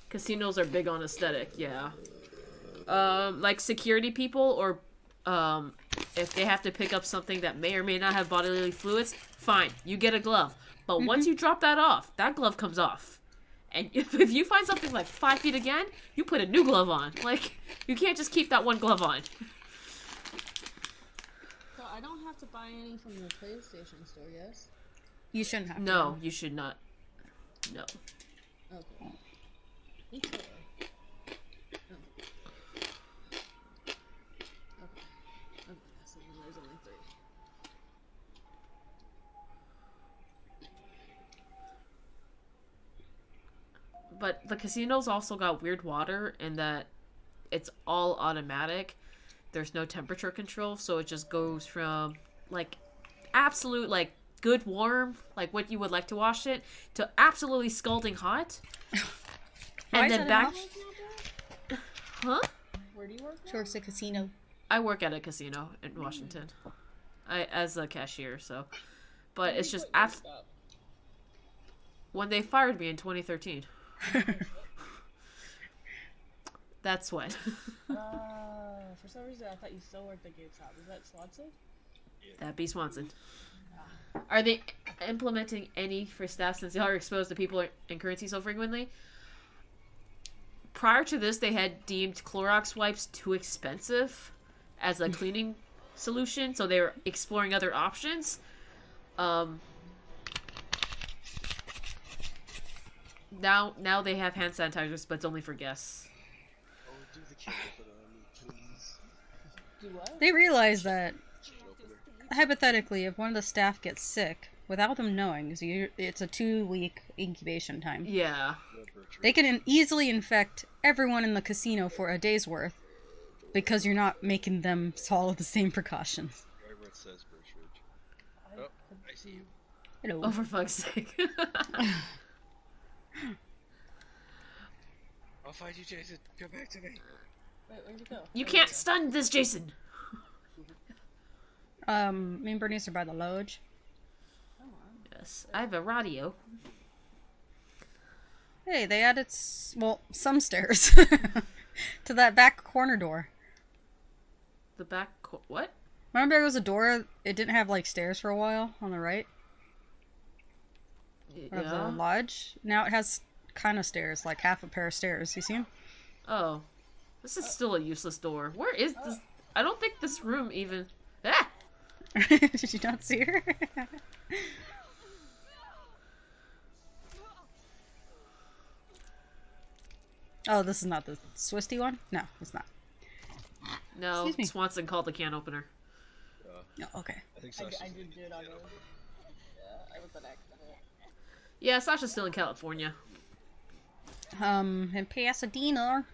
Casinos are big on aesthetic, yeah. Like security people or if they have to pick up something that may or may not have bodily fluids, fine, you get a glove. But once you drop that off, that glove comes off. And if you find something like 5 feet again, you put a new glove on. Like, you can't just keep that one glove on. So I don't have to buy any from the PlayStation store, yes? You shouldn't have. No, you should not. No. Okay. Okay. So then there's only 3. But the casinos also got weird water in that it's all automatic. There's no temperature control, so it just goes from like absolute like good warm, like what you would like to wash it, to absolutely scalding hot. Why And is then that back enough? Huh? Where do you work? Towards the casino. I work at a casino in Washington. As a cashier, so but it's just when they fired me in 2013. That's when. For some reason, I thought you still worked at GameStop. Is that Swanson? That'd be Swanson. Are they implementing any for staff since they are exposed to people and currency so frequently? Prior to this, they had deemed Clorox wipes too expensive as a cleaning solution, so they were exploring other options. Now they have hand sanitizers, but it's only for guests. Oh, do the can opener on me, please. Do what? They realize that Can opener. hypothetically, if one of the staff gets sick, without them knowing, because it's a 2-week incubation time. Yeah. No birch They root. can easily infect everyone in the casino for a day's worth because you're not making them follow the same precautions. Right where it says birch root. I Oh, could I see you. Hello. Oh, for fuck's sake. I'll find you, Jason. Come back to me. Wait, where'd you go? You Where'd can't go? stun this Jason. Me and Bernice are by the lodge. Come on. Yes, I have a radio. Hey, they added, some stairs to that back corner door. The back. What? Remember there was a door, it didn't have, like, stairs for a while on the right of the Yeah. lodge? Now it has kind of stairs, like half a pair of stairs. You see them? Oh, this is still a useless door. Where is this? I don't think this room even. Ah! Did you not see her? Oh, this is not the Swisty one? No, it's not. No, Excuse me. Swanson called the can opener. No, okay. I think I Sasha's did gonna do it get on the her. opener. Yeah, I was an accident. Yeah, Sasha's still in California. In Pasadena.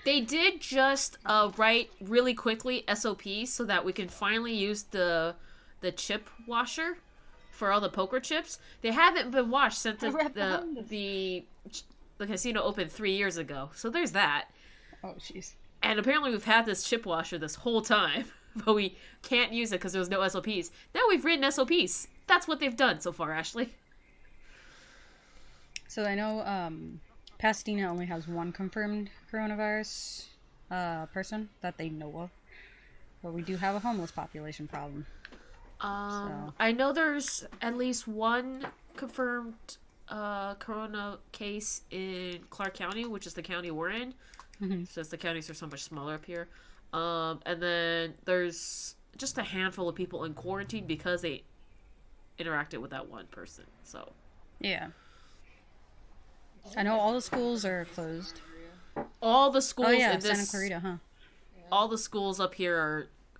They did just write really quickly SOPs so that we can finally use the chip washer for all the poker chips. They haven't been washed since I read behind us. the casino opened 3 years ago. So there's that. Oh, jeez. And apparently we've had this chip washer this whole time, but we can't use it because there was no SOPs. Now we've written SOPs. That's what they've done so far, Ashley. So I know, Pasadena only has one confirmed coronavirus, person that they know of. But we do have a homeless population problem. So. I know there's at least one confirmed corona case in Clark County, which is the county we're in. Mhm. Since the counties are so much smaller up here. And then there's just a handful of people in quarantine because they interacted with that one person. So Yeah. I know all the schools are closed. all the schools Oh yeah, in this, Santa Clarita, huh? all the schools up here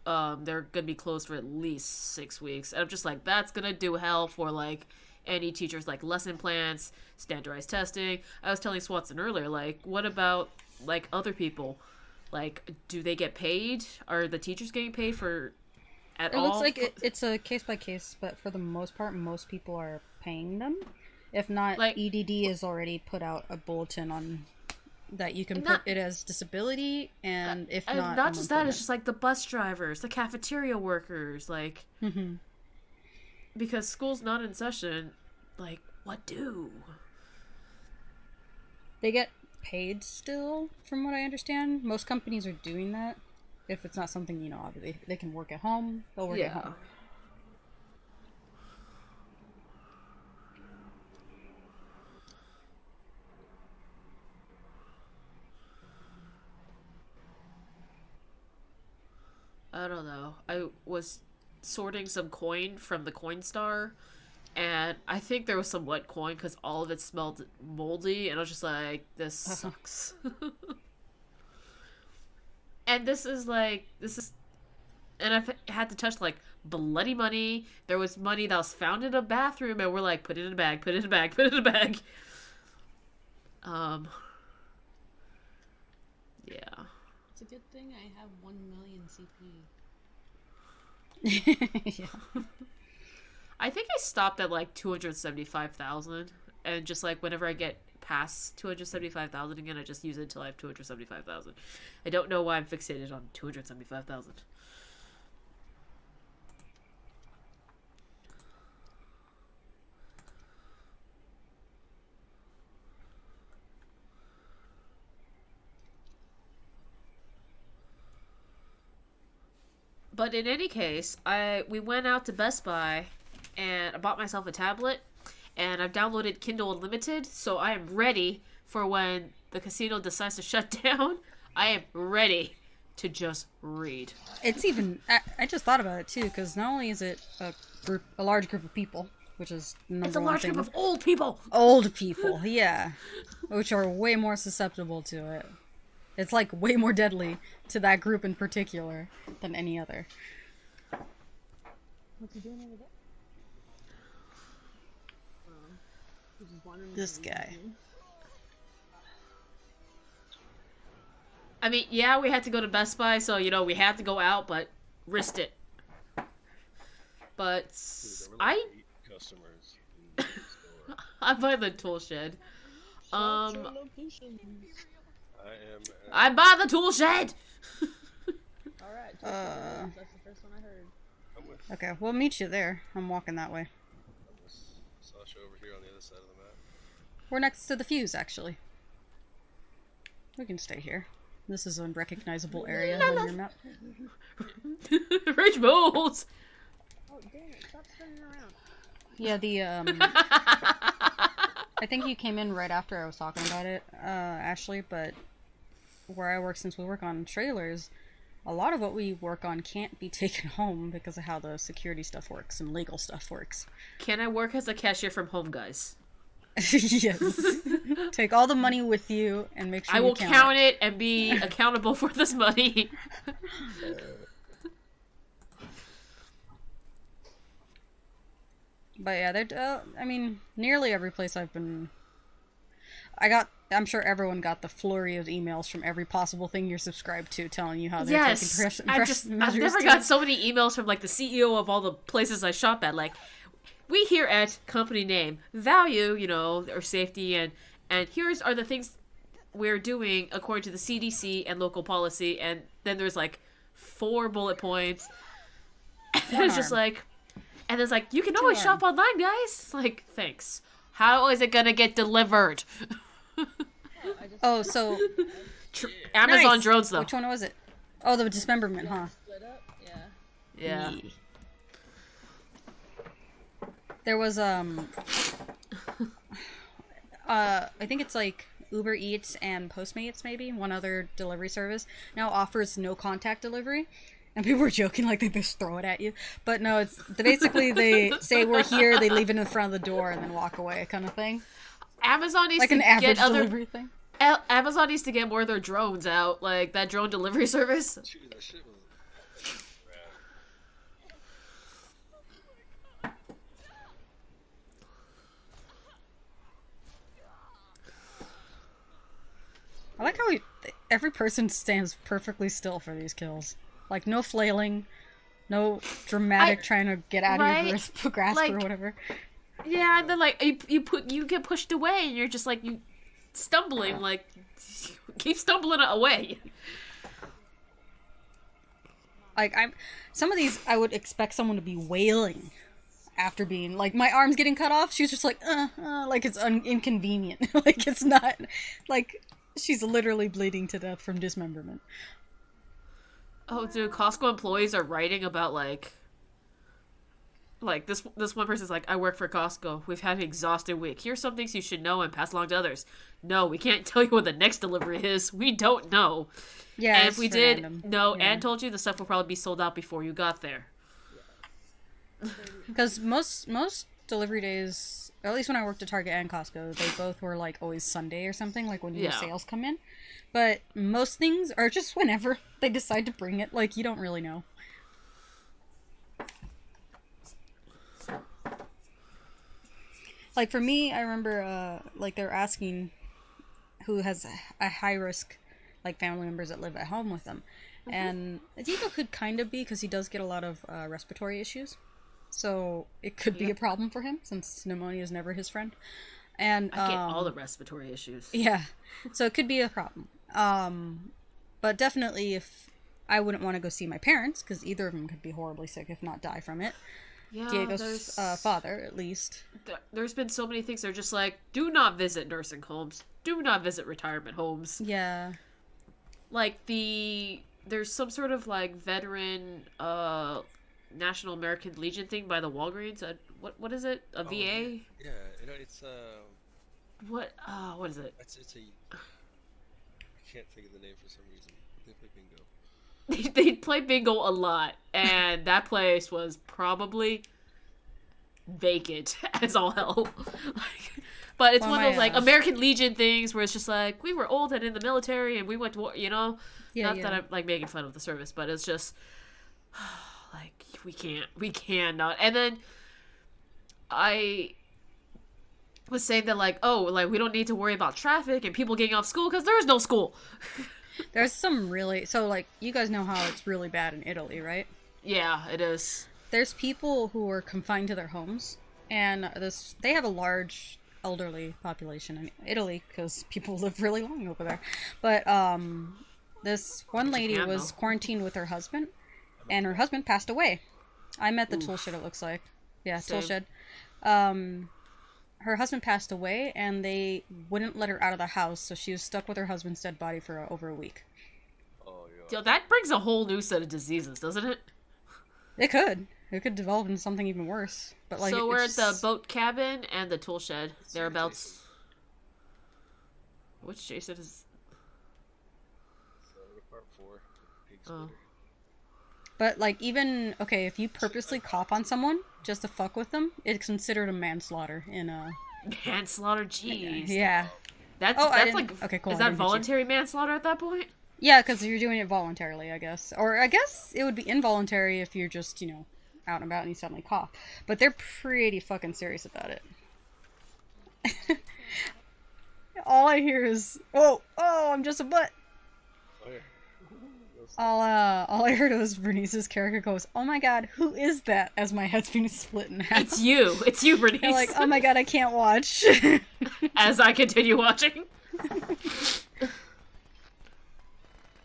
are they're gonna be closed for at least 6 weeks. And I'm just like, that's gonna do hell for like any teachers, like lesson plans, standardized testing. I was telling Swanson earlier, like, what about like other people? Like, do they get paid? Are the teachers getting paid for at It all? looks like it's a case by case, but for the most part, most people are paying them. If not, Like- EDD has already put out a bulletin on that you can And put not- it as disability, and if And not, not just that, it's just like the bus drivers, the cafeteria workers, like, hmm because school's not in session, like, what do? they get paid still, from what I understand. Most companies are doing that. If it's not something, obviously they can work at home, they'll work at home. I don't know. I was sorting some coin from the Coinstar, and I think there was some wet coin because all of it smelled moldy, and I was just like, this sucks. And this is, and I've had to touch, like, bloody money. There was money that was found in a bathroom, and we're like, put it in a bag, put it in a bag, put it in a bag. Yeah. It's a good thing I have 1 million CP. Yeah. I think I stopped at like 275,000, and just like whenever I get past 275,000 again, I just use it until I have 275,000. I don't know why I'm fixated on 275,000. But in any case, we went out to Best Buy, and I bought myself a tablet, and I've downloaded Kindle Unlimited, so I am ready for when the casino decides to shut down. I am ready to just read. It's even. I just thought about it too, because not only is it a large group of people, which is number It's a one large thing. group of old people. Old people, yeah, which are way more susceptible to it. It's like way more deadly to that group in particular than any other. What's he doing over there? There's one in This my guy. room. I mean, yeah, we had to go to Best Buy, so we had to go out, but risked it. But Dude, there were like 8 customers in the store. I'm by the tool shed. Shout your locations. I am. I'm by the tool shed. Alright, Uh. that's the first one I heard. I'm with, Okay, we'll meet you there. I'm walking that way. I'm with Sasha over here on the other side of the map. We're next to the fuse, actually. We can stay here. This is a unrecognizable area on your map. Rich bulls. Oh, damn it, stop spinning around. Yeah, I think you came in right after I was talking about it, Ashley, but where I work, since we work on trailers, a lot of what we work on can't be taken home because of how the security stuff works and legal stuff works. Can I work as a cashier from home, guys? Yes. Take all the money with you and make sure I you will count count it and be accountable for this money. But yeah, I mean, nearly every place I've been... I'm sure everyone got the flurry of emails from every possible thing you're subscribed to telling you how they're Yes, taking I've measures never to- got so many emails from like the CEO of all the places I shop at. Like, we here at company name value, our safety and here's are the things we're doing according to the CDC and local policy. And then there's like 4 bullet points. And it's just arm. like, and it's like, you can always arm. shop online, guys. It's like, thanks. How is it gonna get delivered? I just Oh, so... Amazon Nice. drones though. Which one was it? Oh, the dismemberment, huh? split up, yeah. Yeah. There was, I think it's like Uber Eats and Postmates, maybe, one other delivery service, now offers no contact delivery. And people were joking like they just throw it at you. But no, it's basically they say we're here, they leave it in front of the door and then walk away kind of thing. Amazon needs Like to an average get other delivery thing. Amazon needs to get more of their drones out, like that drone delivery service. Dude, that shit was rad. I like how every person stands perfectly still for these kills. Like, no flailing, no dramatic trying to get out of your grasp or Like- whatever. Yeah, and then like you get pushed away, and you're just like you stumbling, like keep stumbling away. Like, some of these, I would expect someone to be wailing after being, like, my arm's getting cut off. She's just like, like it's inconvenient. Like, it's not, like, she's literally bleeding to death from dismemberment. Oh, dude, Costco employees are writing about like this one person's like, I work for Costco. We've had an exhausting week. Here's some things you should know and pass along to others. No, we can't tell you when the next delivery is. We don't know. Yeah, And it's if we did random. know Yeah. and told you, the stuff will probably be sold out before you got there. Because most delivery days, or at least when I worked at Target and Costco, they both were like always Sunday or something, like when new Yeah. sales come in. But most things are just whenever they decide to bring it. Like, you don't really know. Like, for me, I remember, like, they were asking who has a high risk, like, family members that live at home with them. And Diego could kind of be, because he does get a lot of respiratory issues. So it could be a problem for him, since pneumonia is never his friend. And I get all the respiratory issues. yeah, so it could be a problem. But definitely, if I wouldn't want to go see my parents, because either of them could be horribly sick, if not die from it. Yeah, Diego's father, at least. There's been so many things that are just like, do not visit nursing homes. Do not visit retirement homes. Yeah. Like, there's some sort of, like, veteran, National American Legion thing by the Walgreens. What is it? A VA? Yeah, it's What is it? it's a. I can't think of the name for some reason. They play bingo. They play bingo a lot, and that place was probably vacant as all hell. Like, but it's Well, one of my, those like American Legion things where it's just like, we were old and in the military and we went to war, Yeah, Not yeah. that I'm like making fun of the service, but it's just like we cannot. And then was saying that like, oh, like we don't need to worry about traffic and people getting off school because there is no school. There's some really like you guys know how it's really bad in Italy, right? Yeah, it is. There's people who are confined to their homes, and they have a large elderly population in Italy because people live really long over there. But this one lady Japan, was though. quarantined with her husband, and her husband passed away. I'm at the tool shed. It looks like, yeah, tool Same. shed. Her husband passed away, and they wouldn't let her out of the house, so she was stuck with her husband's dead body for over a week. Oh, Yo, that brings a whole new set of diseases, doesn't it? It could. It could develop into something even worse. But like, So we're at it's the just- boat cabin and the tool shed, thereabouts. Which Jason is? So part 4. Pig's Oh. litter. But like, even okay, if you purposely cop on someone just to fuck with them, it's considered a manslaughter in a. Manslaughter, jeez. Yeah. That's Oh, I that's didn't- like okay, cool, Is I that didn't get you. voluntary manslaughter at that point? Yeah, because you're doing it voluntarily, I guess. Or I guess it would be involuntary if you're just, out and about and you suddenly cough. But they're pretty fucking serious about it. All I hear is, oh, I'm just a butt. Oh, yeah. All I heard was Bernice's character goes, "Oh my god, who is that?" As my head's being split in half. It's you, Bernice. You're like, "Oh my god, I can't watch." As I continue watching.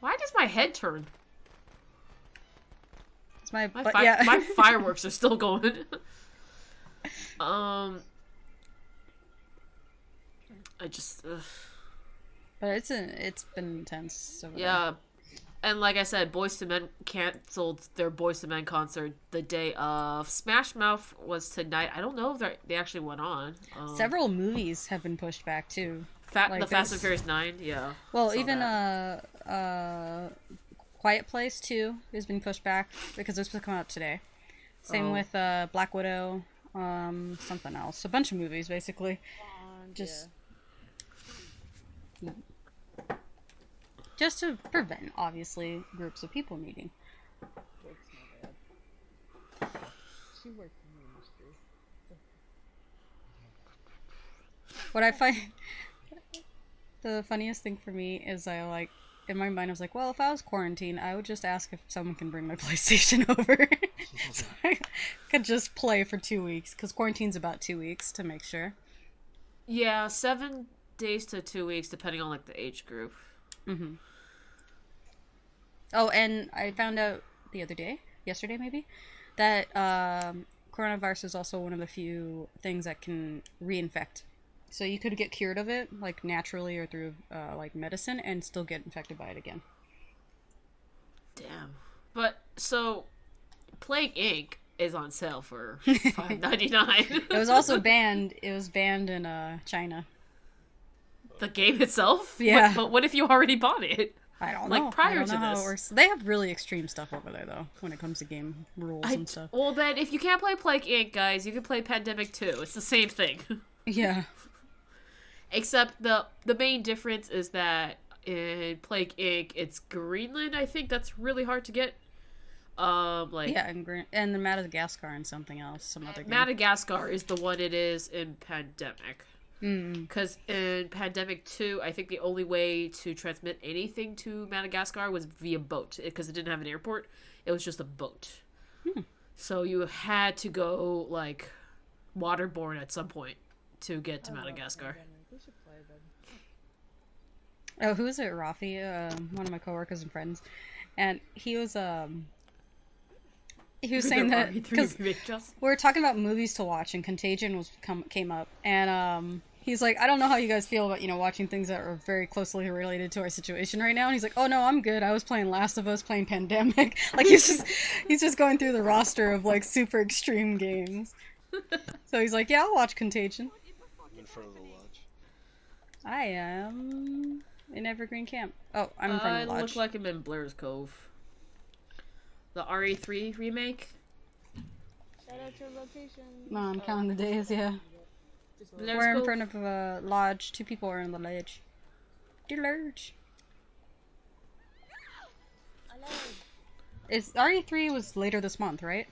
Why does my head turn? It's my My, butt. fi- Yeah. my fireworks are still going. I just, But it's been intense. Over there. yeah. And like I said, Boyz II Men canceled their Boyz II Men concert the day of. Smash Mouth was tonight. I don't know if they actually went on. Several movies have been pushed back too. The like Fast and this- Furious 9, yeah. Well, Saw even that. Quiet Place 2 has been pushed back because it's supposed to come out today. Same Oh. with Black Widow, something else. A bunch of movies basically. Just just to prevent obviously groups of people meeting. Works my dad. She works in the industry. What I find the funniest thing for me is in my mind I was like, well, if I was quarantined, I would just ask if someone can bring my PlayStation over. So I could just play for 2 weeks because quarantine's about 2 weeks to make sure. Yeah, 7 days to 2 weeks, depending on like the age group. Mm-hmm. Oh, and I found out the other day, yesterday maybe, that coronavirus is also one of the few things that can reinfect. So you could get cured of it, like naturally or through like medicine, and still get infected by it again. Damn. But so, Plague Inc. is on sale for $5.99. It was also banned. It was banned in China. The game itself? Yeah. But what if you already bought it? I don't Like, know. prior I don't to know how this. it works. They have really extreme stuff over there, though, when it comes to game rules and stuff. Well, then, if you can't play Plague Inc., guys, you can play Pandemic 2. It's the same thing. Yeah. Except the main difference is that in Plague Inc., it's Greenland, I think, that's really hard to get. Yeah, and the Madagascar and something else, some other game. Madagascar is the one it is in Pandemic. Mm. Because in Pandemic 2, I think the only way to transmit anything to Madagascar was via boat. Because it didn't have an airport. It was just a boat. So you had to go, like, waterborne at some point to get to Madagascar. We should play then. Oh, who is it? Rafi, one of my coworkers and friends, and he was saying that because we were talking about movies to watch, and Contagion came up, and he's like, I don't know how you guys feel about watching things that are very closely related to our situation right now, and he's like, oh no, I'm good. I was playing Last of Us, playing Pandemic. Like he's just going through the roster of like super extreme games. So he's like, yeah, I'll watch Contagion. I'm in front of the lodge. I am in Evergreen Camp. Oh, I'm in front I of the lodge. look like I'm in Blair's Cove. The RE3 remake. Shout out your location. No, I'm counting the days, yeah. Just Blair's We're in Cove. front of a lodge. 2 people are in the lodge. The lodge. Is RE3 was later this month, right?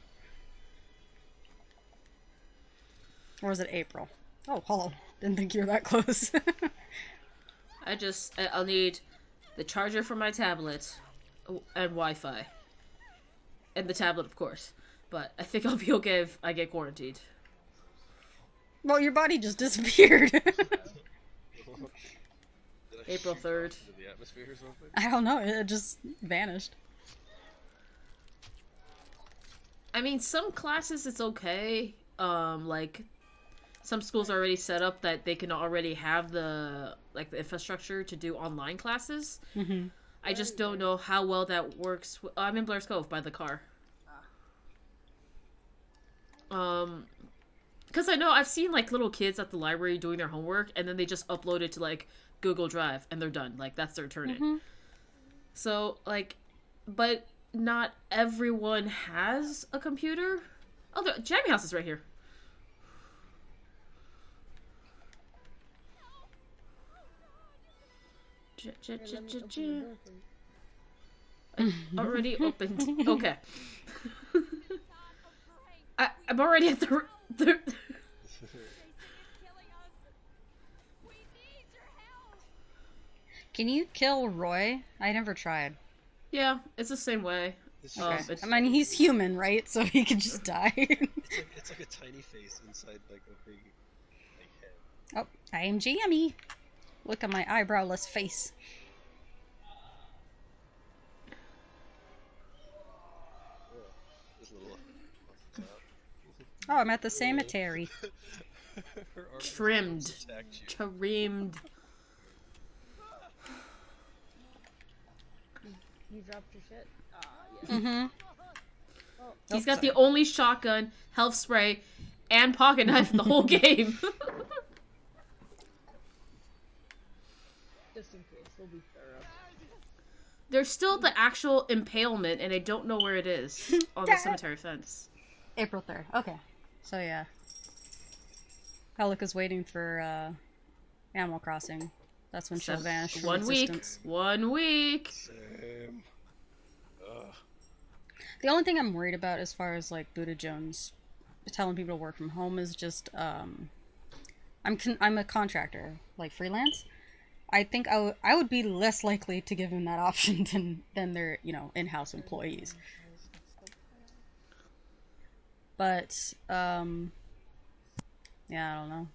Or was it April? Oh, hello. Didn't think you were that close. I'll need the charger for my tablet and Wi-Fi. And the tablet, of course. But I think I'll be okay if I get quarantined. Well, your body just disappeared. Did I April shoot 3rd. off into the atmosphere or something? I don't know, it just vanished. I mean, some classes it's okay. Like some schools are already set up that they can already have the infrastructure to do online classes. Mm-hmm. I just don't know how well that works. I'm in Blair's Cove by the car. Because I know I've seen like little kids at the library doing their homework, and then they just upload it to like Google Drive, and they're done. Like that's their turn in. So like, but not everyone has a computer. Oh, the jamming house is right here. Already opened. Okay. I'm already at the. Jason is killing us. We need your help. Can you kill Roy? I never tried. Yeah, it's the same way. It's, Okay. just, I mean, he's human, right? So he could just die. it's like a tiny face inside like a big head. Oh, I am jammy. Look at my eyebrowless face. This little off the top. Oh, I'm at the cemetery. Her arm Trimmed. attacked you. Trimmed. You dropped your shit. Mm-hmm. He's got the only shotgun, health spray, and pocket knife in the whole game. Just in case, we'll be thorough. There's still the actual impalement, and I don't know where it is on the cemetery fence. April 3rd. Okay. So, yeah. Pelika's waiting for, Animal Crossing. That's when she'll vanish from 1 week. existence. 1 week. Same. Ugh. The only thing I'm worried about as far as, like, Buddha Jones telling people to work from home is just, I'm a contractor, like, freelance. I think I would be less likely to give him that option than their, in-house employees. But, yeah, I don't know.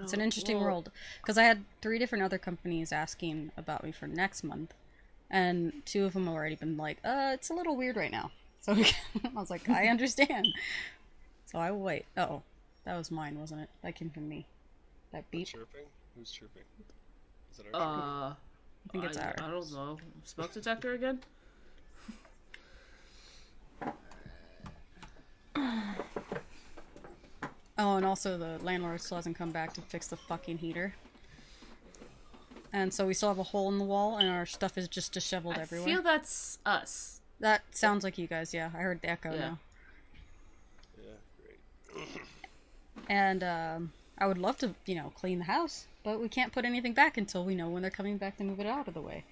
It's an interesting world. Because I had 3 different other companies asking about me for next month. And 2 of them have already been like, it's a little weird right now. So I was like, I understand. So I will wait. Uh-oh. That was mine, wasn't it? That came from me. That beep. Chirping? Who's chirping? Is it our I think it's ours. I don't know. Smoke detector again? Oh, and also the landlord still hasn't come back to fix the fucking heater. And so we still have a hole in the wall, and our stuff is just disheveled everywhere. I feel that's us. That sounds like you guys, yeah. I heard the echo Yeah. now. Yeah, great. And I would love to, clean the house, but we can't put anything back until we know when they're coming back to move it out of the way.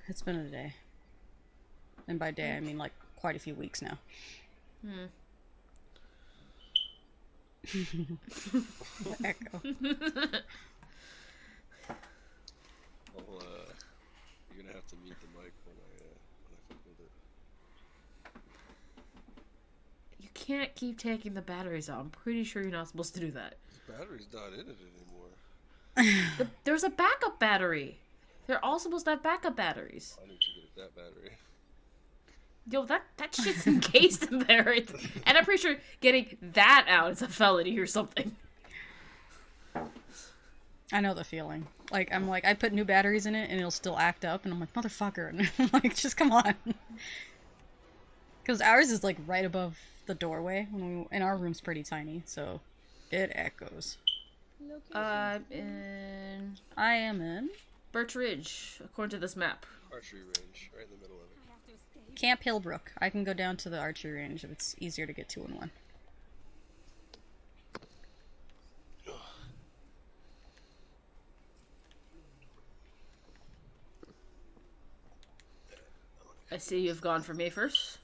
It's been a day. And by day, I mean, like, quite a few weeks now. The echo. Well, you're gonna have to mute the mic when I fuck with it. You can't keep taking the batteries out. I'm pretty sure you're not supposed to do that. The battery's not in it anymore. There's a backup battery. They're all supposed to have backup batteries. I need to get that battery. Yo, that shit's encased in there. And I'm pretty sure getting that out is a felony or something. I know the feeling. Like, I put new batteries in it, and it'll still act up, and I'm like, motherfucker. And I'm like, just come on. Because ours is, like, right above the doorway, and our room's pretty tiny, so it echoes. I'm in I am in Birch Ridge, according to this map. Archery range, right in the middle of it. Camp Hillbrook. I can go down to the archery range if it's easier to get 2 in 1. I see you've gone for me first.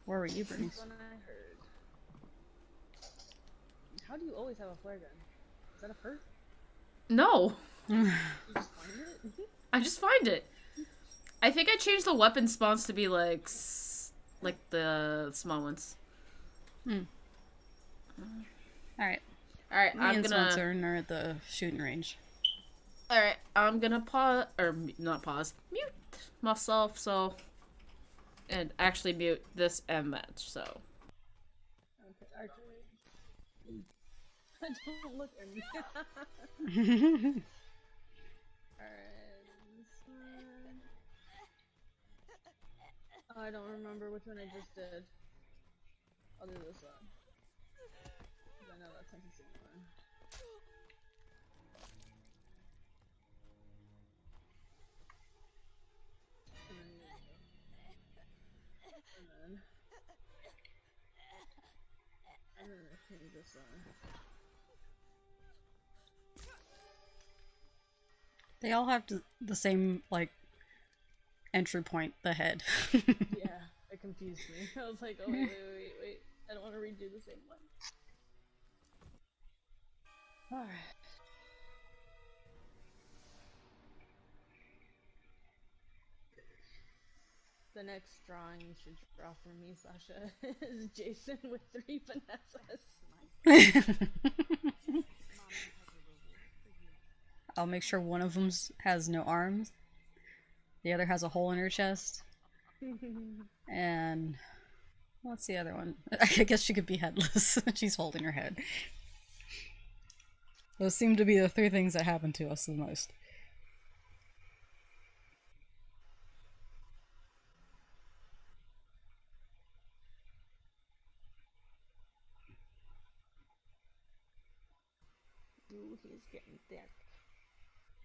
Where were you, Bernice? When I heard. How How do you always have a flare gun? Is that a perk? No, You just find it? I just find it. I think I changed the weapon spawns to be like the small ones. Alright. All right, Me I'm and gonna. Spencer are at the shooting range. All right, I'm gonna pause or not pause, mute myself. So, and actually mute this and that. So. Okay, archery. Don't look at me. Alright, this one. Oh, I don't remember which one I just did. I'll do this one. 'Cause I know that's not the same one. And then you. And then I think this one. They all have the same, like, entry point, the head. Yeah, it confused me. I was like, oh wait. I don't want to redo the same one. Alright. The next drawing you should draw for me, Sasha, is Jason with 3 Vanessas. I'll make sure one of them has no arms. The other has a hole in her chest. And what's the other one? I guess she could be headless. She's holding her head. Those seem to be the 3 things that happen to us the most. Ooh, he's getting thick.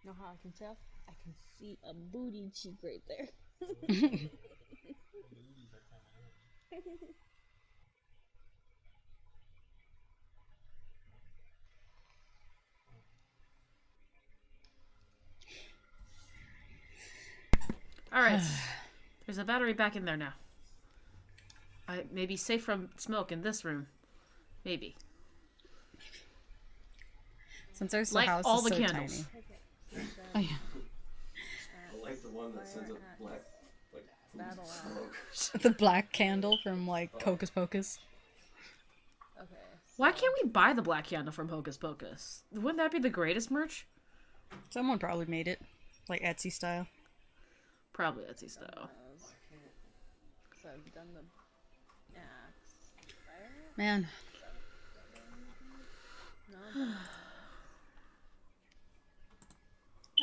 Know how I can tell? I can see a booty cheek right there. All right. There's a battery back in there now. I may be safe from smoke in this room. Maybe. Since our Light house all is the so candles. tiny. Oh yeah. I like the one that sends up black, like, Battle smoke. The black candle from like Hocus Pocus. Okay. Why can't we buy the black candle from Hocus Pocus? Wouldn't that be the greatest merch? Someone probably made it, like Etsy style. Probably Etsy style. So I've done the axe. Fire? Man, No.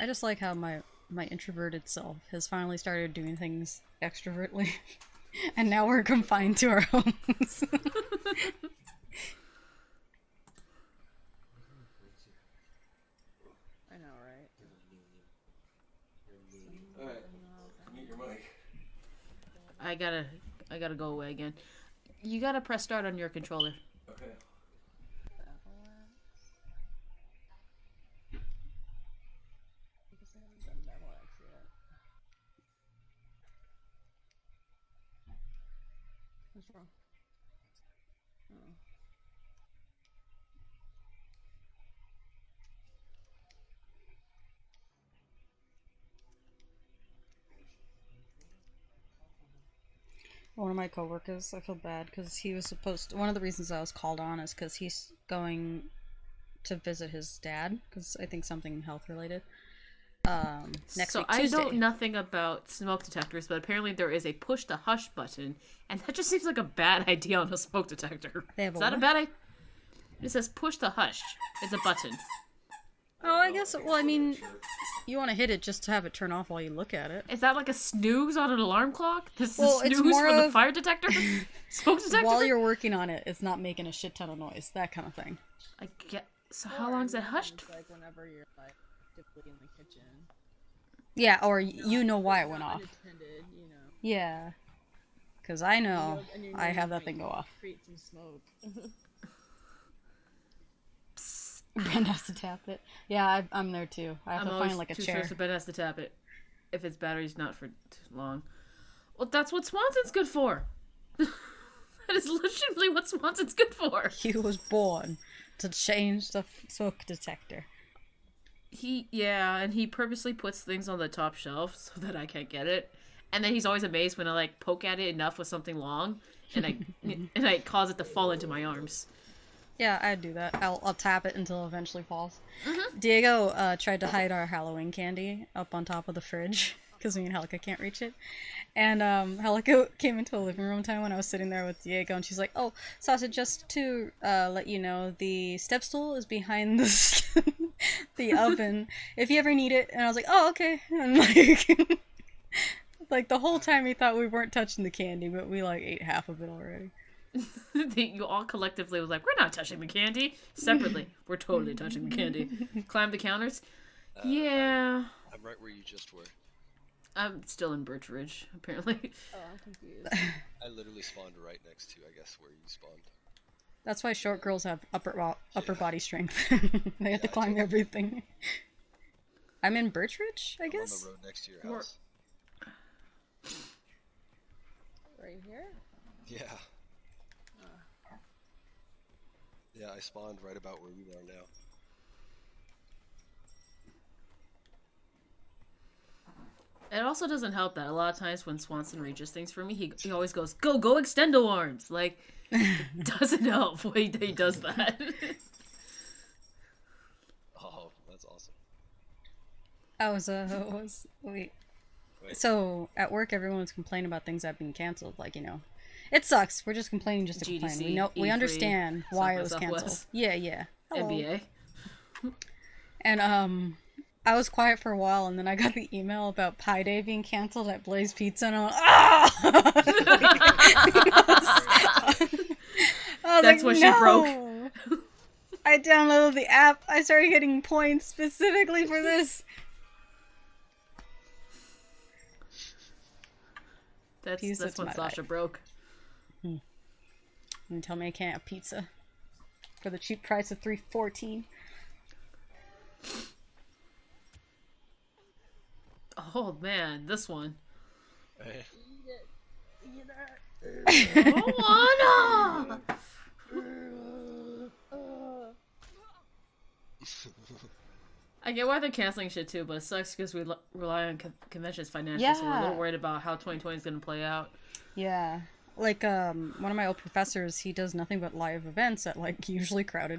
I just like how my introverted self has finally started doing things extrovertly, and now we're confined to our homes. I know, right? Alright, mute your mic. I gotta go away again. You gotta press start on your controller. Okay. Battle axe. I guess I haven't done battle axe yet. What's wrong? Oh. One of my coworkers, I feel bad because he was supposed to, one of the reasons I was called on is because he's going to visit his dad because I think something health related. Next So week, I Tuesday. know nothing about smoke detectors, but apparently there is a push to hush button, and that just seems like a bad idea on a smoke detector. They have Is a that a what? bad idea? It says push to hush. It's a button. Oh, I guess. Well, I mean, you want to hit it just to have it turn off while you look at it. Is that like a snooze on an alarm clock? This is Well, a it's snooze more from the of- fire detector? Smoke detector? While you're working on it, it's not making a shit ton of noise. That kind of thing. I get. So how long is it hushed? It's like whenever you're like actively in the kitchen. Yeah, or you know why it went off. Unattended, you know. Yeah. Because I know And you I you have that might thing go off. Create some smoke. Ben has to tap it. Yeah, I'm there too. I have I'm to always find like a too chair. sure Ben has to tap it. If its battery's not for too long. Well, that's what Swanson's good for. That is literally what Swanson's good for. He was born to change the smoke detector. And he purposely puts things on the top shelf so that I can't get it. And then he's always amazed when I like poke at it enough with something long, and I cause it to fall into my arms. Yeah, I'd do that. I'll tap it until it eventually falls. Diego tried to hide our Halloween candy up on top of the fridge because me and Helica can't reach it. And Helica came into the living room time when I was sitting there with Diego, and she's like, "Oh, Sasha, just to let you know, the step stool is behind the oven. If you ever need it." And I was like, "Oh, okay." And like, like the whole time he thought we weren't touching the candy, but we like ate half of it already. You all collectively was like, "We're not touching the candy." Separately, we're totally touching the candy. Climb the counters. Yeah. I'm right where you just were. I'm still in Birch Ridge, apparently. Oh, I'm confused. I literally spawned right next to, I guess, where you spawned. That's why short girls have upper body strength. They have to climb totally. everything. I'm in Birch Ridge, I I'm guess. on the road next to your We're- house. Right here? Yeah. Yeah, I spawned right about where you are now. It also doesn't help that a lot of times when Swanson reaches things for me, he always goes, go extendo arms! Like, it doesn't help when he does that. Oh, that's awesome. Wait. Wait. So, at work, everyone was complaining about things that have been canceled. Like, you know, it sucks. We're just complaining just to complain. We know, we E3, understand why it was South by canceled. Southwest. Yeah. Hello. NBA. And, I was quiet for a while, and then I got the email about Pi Day being canceled at Blaze Pizza, and I went, ah! That's what she broke. I downloaded the app. I started getting points specifically for this. Pizza That's to when my Sasha life. broke. And tell me I can't have pizza for the cheap price of $3.14. Oh man, this one. Hey. I don't wanna! I get why they're canceling shit too, but it sucks because we rely on conventions financially, so we're a little Yeah. worried about how 2020 is going to play out. Yeah. Like, one of my old professors, he does nothing but live events at, like, usually crowded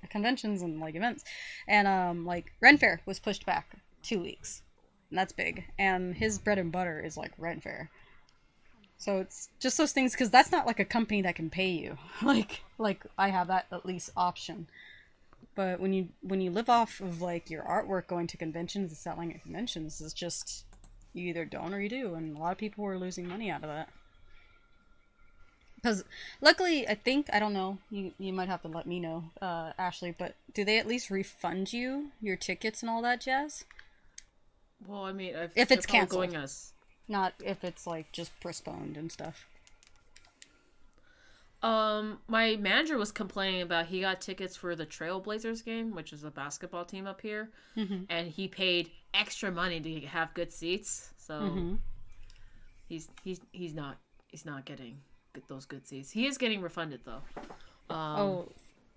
conventions and, like, events. And, like, Ren Fair was pushed back 2 weeks. And that's big. And his bread and butter is, like, Ren Fair. So it's just those things, because that's not, like, a company that can pay you. like, I have that, at least, option. But when you live off of, like, your artwork going to conventions and selling at conventions, it's just, you either don't or you do. And a lot of people were losing money out of that. Because luckily, I don't know, you might have to let me know, Ashley, but do they at least refund you your tickets and all that jazz? Well, I mean, If it's they're probably canceled. going us. Not if it's, like, just postponed and stuff. My manager was complaining about he got tickets for the Trailblazers game, which is a basketball team up here, and he paid extra money to have good seats. So he's not getting those good seats. He is getting refunded though.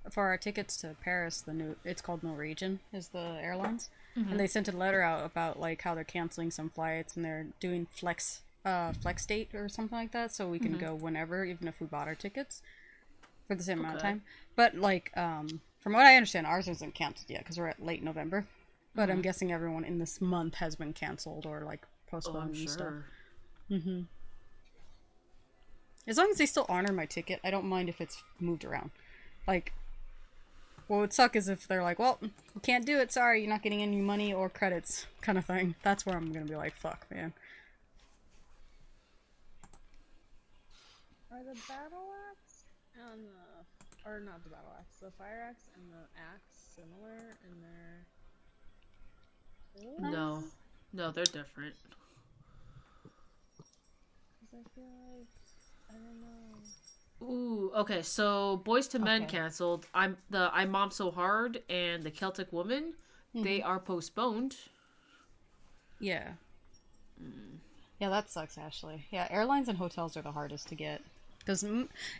For our tickets to Paris, it's called Norwegian is the airlines, and they sent a letter out about like how they're canceling some flights and they're doing flex date or something like that, so we can go whenever, even if we bought our tickets for the same amount of time. But like, from what I understand, ours isn't canceled yet because we're at late November. But I'm guessing everyone in this month has been canceled or like postponed and stuff. As long as they still honor my ticket, I don't mind if it's moved around. Like, what would suck is if they're like, well, we can't do it, sorry, you're not getting any money or credits, kind of thing. That's where I'm gonna be like, fuck, man. Are the battle axe and the, or not the battle axe, the fire axe and the axe similar in their No, they're different. Because I feel like, I don't know. Ooh, okay, so Boys to Men Okay. canceled. I'm Mom So Hard and the Celtic Woman, they are postponed. Yeah. Yeah, that sucks, Ashley. Yeah, airlines and hotels are the hardest to get. Because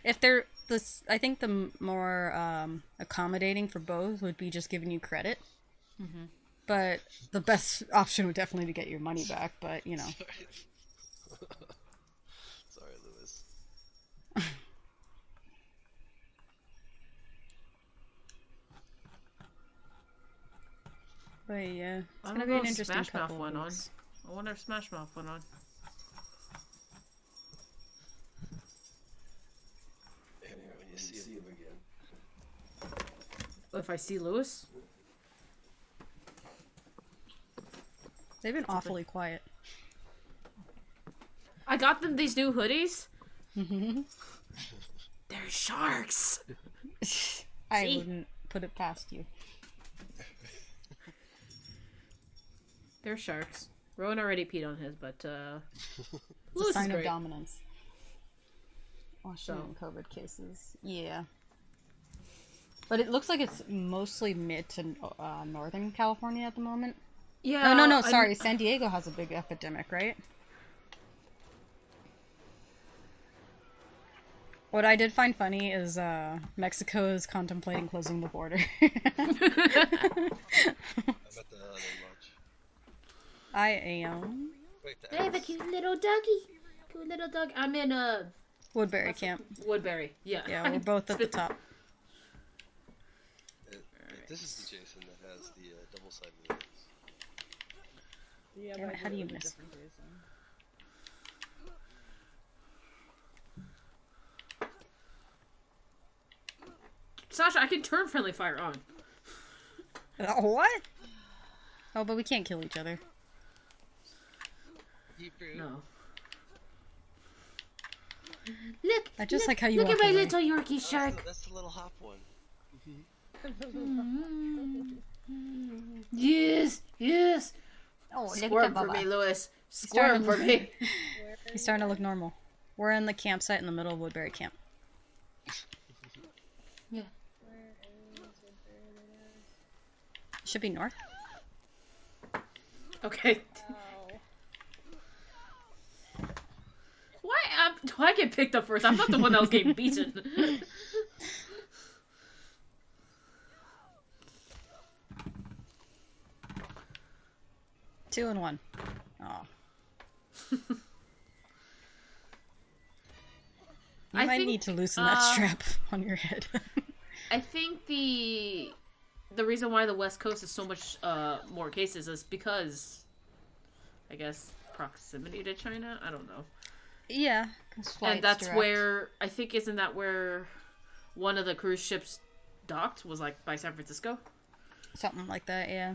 if they're this, I think the more accommodating for both would be just giving you credit. Mm-hmm. But the best option would definitely be to get your money back. But you know, Sorry, Lewis. but yeah, it's I gonna don't be know an if interesting Smash couple Mouth of went on. weeks. I wonder if Smash Mouth went on. And when you see him again. If I see Lewis, They've been awfully quiet. I got them these new hoodies. Mm-hmm. They're sharks. I See? wouldn't put it past you. They're sharks. Rowan already peed on his, but It's a Lewis is sign of great. dominance. Washington So. COVID cases. Yeah. But it looks like it's mostly mid to northern California at the moment. Yeah. No, I'm- sorry. San Diego has a big epidemic, right? What I did find funny is Mexico is contemplating closing the border. I'm at the other lodge. I am. Wait, the Hey, the axe. cute little doggy. Cute little dog. I'm in Woodbury Camp. Woodbury. Yeah. Yeah, we're both at the top. This is the Jason that has the double-sided lens. Yeah, Damn but it, I how do did you it with a miss? different Jason. Sasha, I can turn friendly fire on. What? Oh, but we can't kill each other. Hebrew. No. Look. I just like how you Look at walk my away. little Yorkie shark. That's the little hop one. Yes. Yes. Oh, look Squirm for me, Lewis. Squirm for me. He's starting to look normal. We're in the campsite in the middle of Woodbury Camp. Yeah. Should be north. Okay. Oh. Why? Do I get picked up first? I'm not the one that was getting beaten. 2 and 1. Oh. You I might think, need to loosen that strap on your head. I think the reason why the West Coast is so much more cases is because, I guess, proximity to China. I don't know. Yeah, 'cause And flight's that's direct. where I think isn't that where one of the cruise ships docked was like by San Francisco. Something like that, yeah.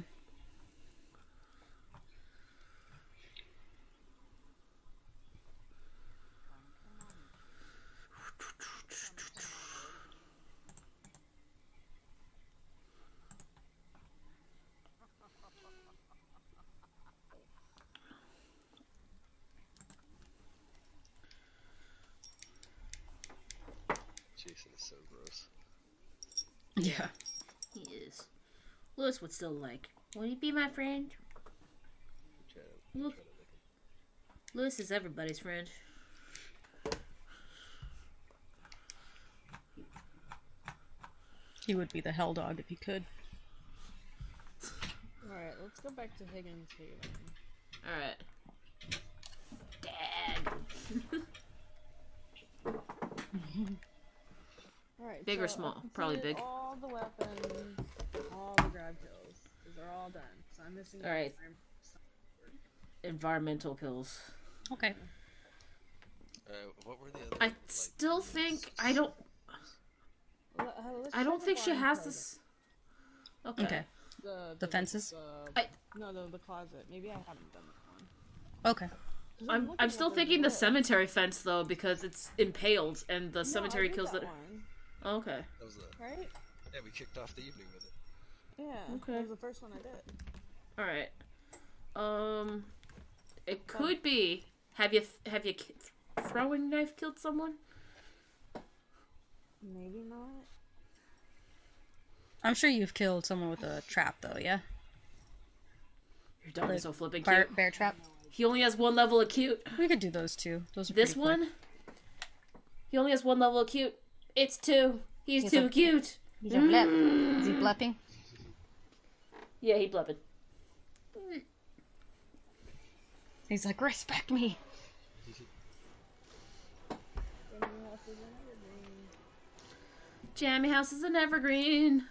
Jason is so gross. Yeah. He is. Lewis would still like. Will you be my friend? Try to Look. lick him. Lewis is everybody's friend. He would be the hell dog if he could. Alright, let's go back to Higgins Haven. Alright. Dad. Alright, Big or so small? I've Probably completed big. all the weapons, all the grab kills. These are all done. So I'm missing Alright. some- Environmental kills. Okay. What were the other? I still think I don't. Let's I don't check think the she wine has closet. this. Okay. Okay. The fences? No, the closet. Maybe I haven't done that one. Okay. 'Cause I'm looking still at those thinking the lists. cemetery fence though because it's impaled and the No, cemetery I did kills that that. one, Oh, okay. That was the right? yeah. We kicked off the evening with it. Yeah. Okay. That was the first one I did. All right. It could be. Have you throwing knife killed someone? Maybe not. I'm sure you've killed someone with a trap, though, yeah? Your dog Like is so flipping Bear, cute. bear trap? He only has one level of cute. We could do those two. Those are This pretty quick. one, He only has one level of cute. It's 2. He's too cute. He's a blep. Is he blepping? Yeah, he blepping. He's like, respect me. Jammy House is an evergreen.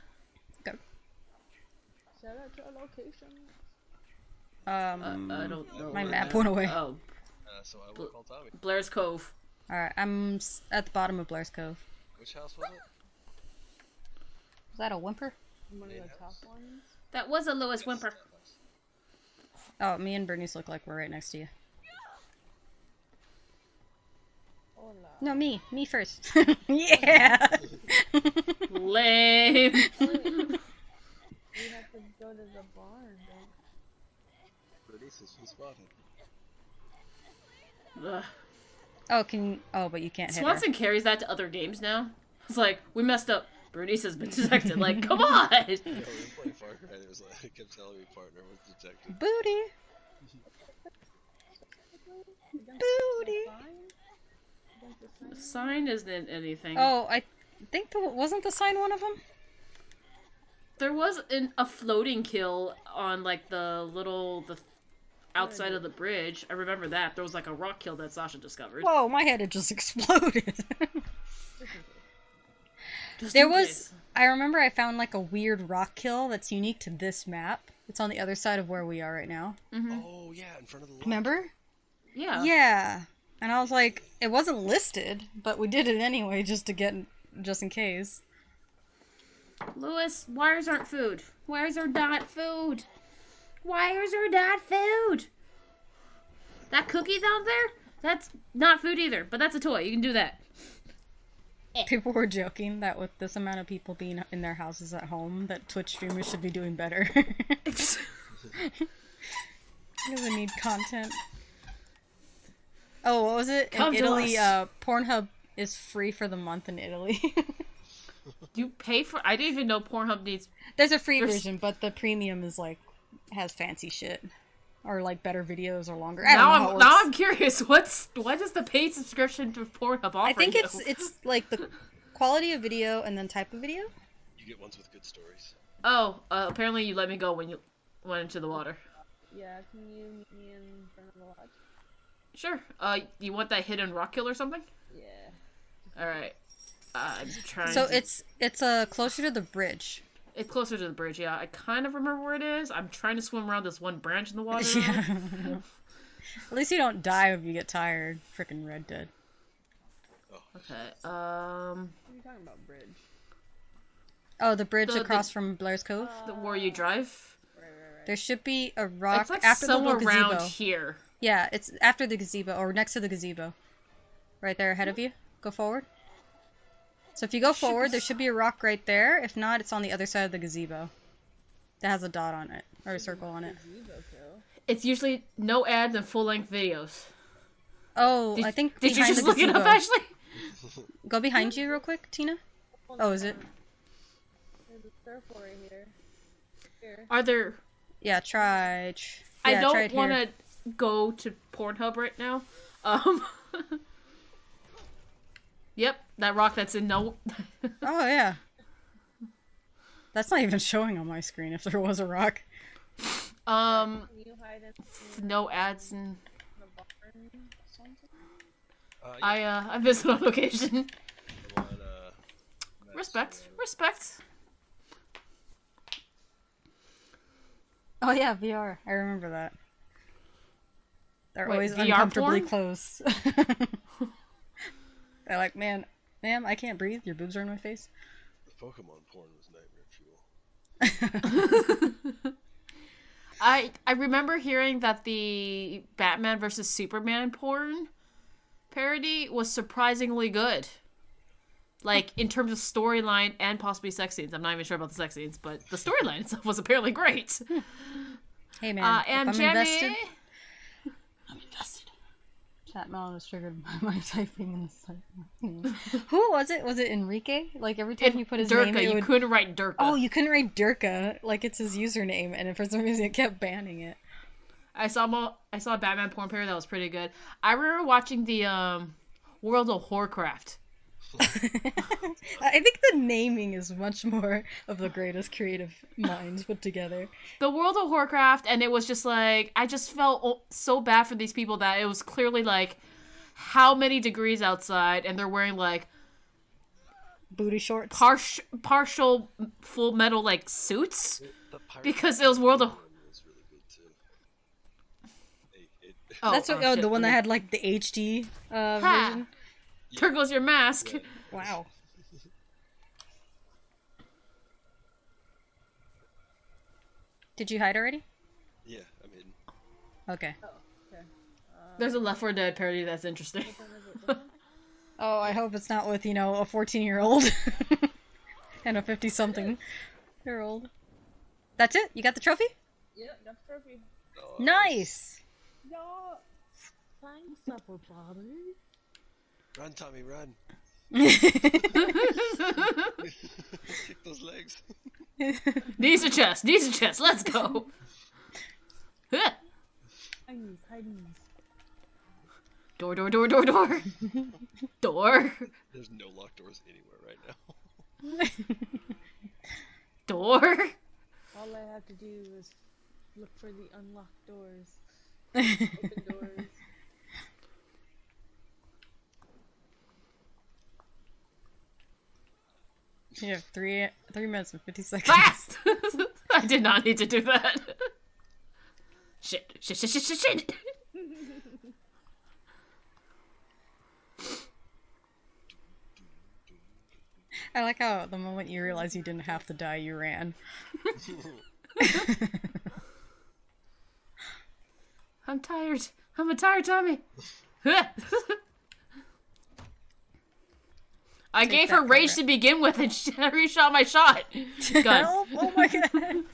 Go. Shout out to our location. I don't know. My where map that- went away. Oh, So I will call Tommy. Blair's Cove. Alright, I'm at the bottom of Blair's Cove. Which house was it? Is that a whimper? One of the top ones. That was a Lewis Whimper. Oh, me and Bernice look like we're right next to you. Hola. No, me. Me first. Yeah! Lame. We have to go to the barn, don't Bernice has been spotted. Ugh. Oh, but you can't hit her. Swanson carries that to other games now. It's like, we messed up. Bernice has been detected. Like, come on! Yeah, we were playing Far Cry and it was like, it kept telling me partner was detected. Booty! Booty! The sign isn't anything. Oh, I think wasn't the sign one of them? There was a floating kill on, like, the outside of the bridge. I remember that. There was, like, a rock kill that Sasha discovered. Whoa, my head had just exploded. Just There in was... case. I remember I found, like, a weird rock kill that's unique to this map. It's on the other side of where we are right now. Oh, yeah, in front of the lake. Remember? Yeah. Yeah. And I was like, it wasn't listed, but we did it anyway just in case. Lewis, wires aren't food. Wires are not food. Wires are not food. That cookie down there, that's not food either, but that's a toy. You can do that. People were joking that with this amount of people being in their houses at home, that Twitch streamers should be doing better. Because they need content. Oh, what was it? Come In to Italy, us. Pornhub is free for the month in Italy. You pay for... I didn't even know Pornhub needs... There's a free There's- version, but the premium is like, has fancy shit. Or like better videos or longer. Now I'm curious. What is the paid subscription to Pornhub offering? I think you? it's like the quality of video and then type of video. You get ones with good stories. Oh, apparently you let me go when you went into the water. Yeah, can you meet me in front of the lodge? Sure. You want that hidden rock kill or something? Yeah. All right. I'm trying. So to... it's closer to the bridge. It's closer to the bridge. Yeah, I kind of remember where it is. I'm trying to swim around this one branch in the water. Yeah. At least you don't die if you get tired. Freaking Red Dead. Okay. What are you talking about, bridge? Oh, the bridge The- across from Blair's Cove. Where you drive? Right. There should be a rock It's like after the somewhere little gazebo. around here. Yeah, it's after the gazebo or next to the gazebo. Right there ahead of you. Go forward. So if you go forward, there should be a rock right there. If not, it's on the other side of the gazebo. That has a dot on it. Or a circle on it. Gazebo kill. It's usually no ads and full-length videos. Oh, I think Did you behind just the look it gazebo. up, Ashley? Go behind you real quick, Tina. Oh, is it? There's a surfer right here. Here. Are there... Yeah, try I try don't it want here. to go to Pornhub right now. Yep, that rock that's in no... Oh, yeah. That's not even showing on my screen if there was a rock. Can you hide in no ads and... the barn or something? Yeah, I visit on location. I'm on, Respect. Respect. Oh, yeah, VR. I remember that. They're Wait, always VR uncomfortably porn? close. They're like, ma'am, I can't breathe. Your boobs are in my face. The Pokemon porn was nightmare fuel. I remember hearing that the Batman versus Superman porn parody was surprisingly good. Like, in terms of storyline and possibly sex scenes. I'm not even sure about the sex scenes, but the storyline itself was apparently great. Hey, man. if And I'm Jamie... invested, I'm invested. Chat Melon was triggered by my typing in the site. Who was it? Was it Enrique? Like, every time you put his Durka, name, it you would... couldn't write Durka. Oh, you couldn't write Durka. Like, it's his username, and for some reason it kept banning it. I saw a Batman porn parody that was pretty good. I remember watching the World of Warcraft I think the naming is much more of the greatest creative minds put together. The World of Warcraft, and it was just like, I just felt so bad for these people that it was clearly like, how many degrees outside, and they're wearing like Booty shorts. partial full metal like suits The Pirate because it was World of. one was really good too. Oh, That's what, shit, the one let that me- had like the HD Ha! version. There goes your mask. Yeah. Wow. Did you hide already? Yeah, I mean, Okay. Okay. There's a Left 4 Dead parody that's interesting. Which one is it? This one? Oh, I hope it's not with, a 14-year-old and a 50-something-year-old. That's it? You got the trophy? Yeah, that's trophy. Nice! Yeah. Thanks, Apple Bobby. run, Tommy, run! Kick those legs. Knees to chest, let's go. Huh. Hide knees. Door. Door. There's no locked doors anywhere right now. Door. All I have to do is look for the unlocked doors. Open doors. You have 3 minutes and 50 seconds. Fast! I did not need to do that. Shit. I like how the moment you realize you didn't have to die, you ran. I'm tired, Tommy. I gave her that rage cover. to begin with and she reshot my shot. God. Help! Oh my god.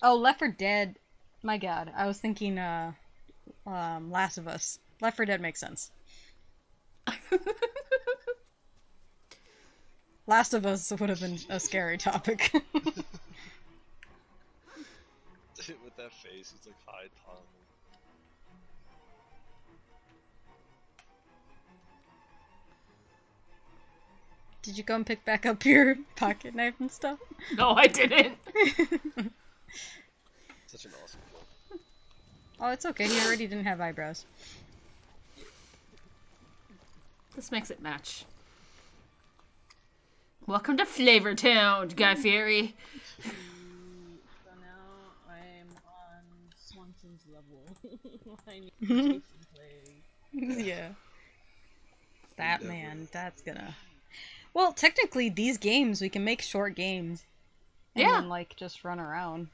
Oh, Left 4 Dead. My god. I was thinking, Last of Us. Left 4 Dead makes sense. Last of Us would have been a scary topic. With that face, it's like, hi, Tom. Did you go and pick back up your pocket knife and stuff? No, I didn't. Such an awesome film. Oh, it's okay. He already didn't have eyebrows. This makes it match. Welcome to Flavor Town, Guy Fieri. So now I'm on Swanson's level. I need to play. Yeah. That man, that's gonna... Well, technically, these games, we can make short games. And Yeah. then, just run around.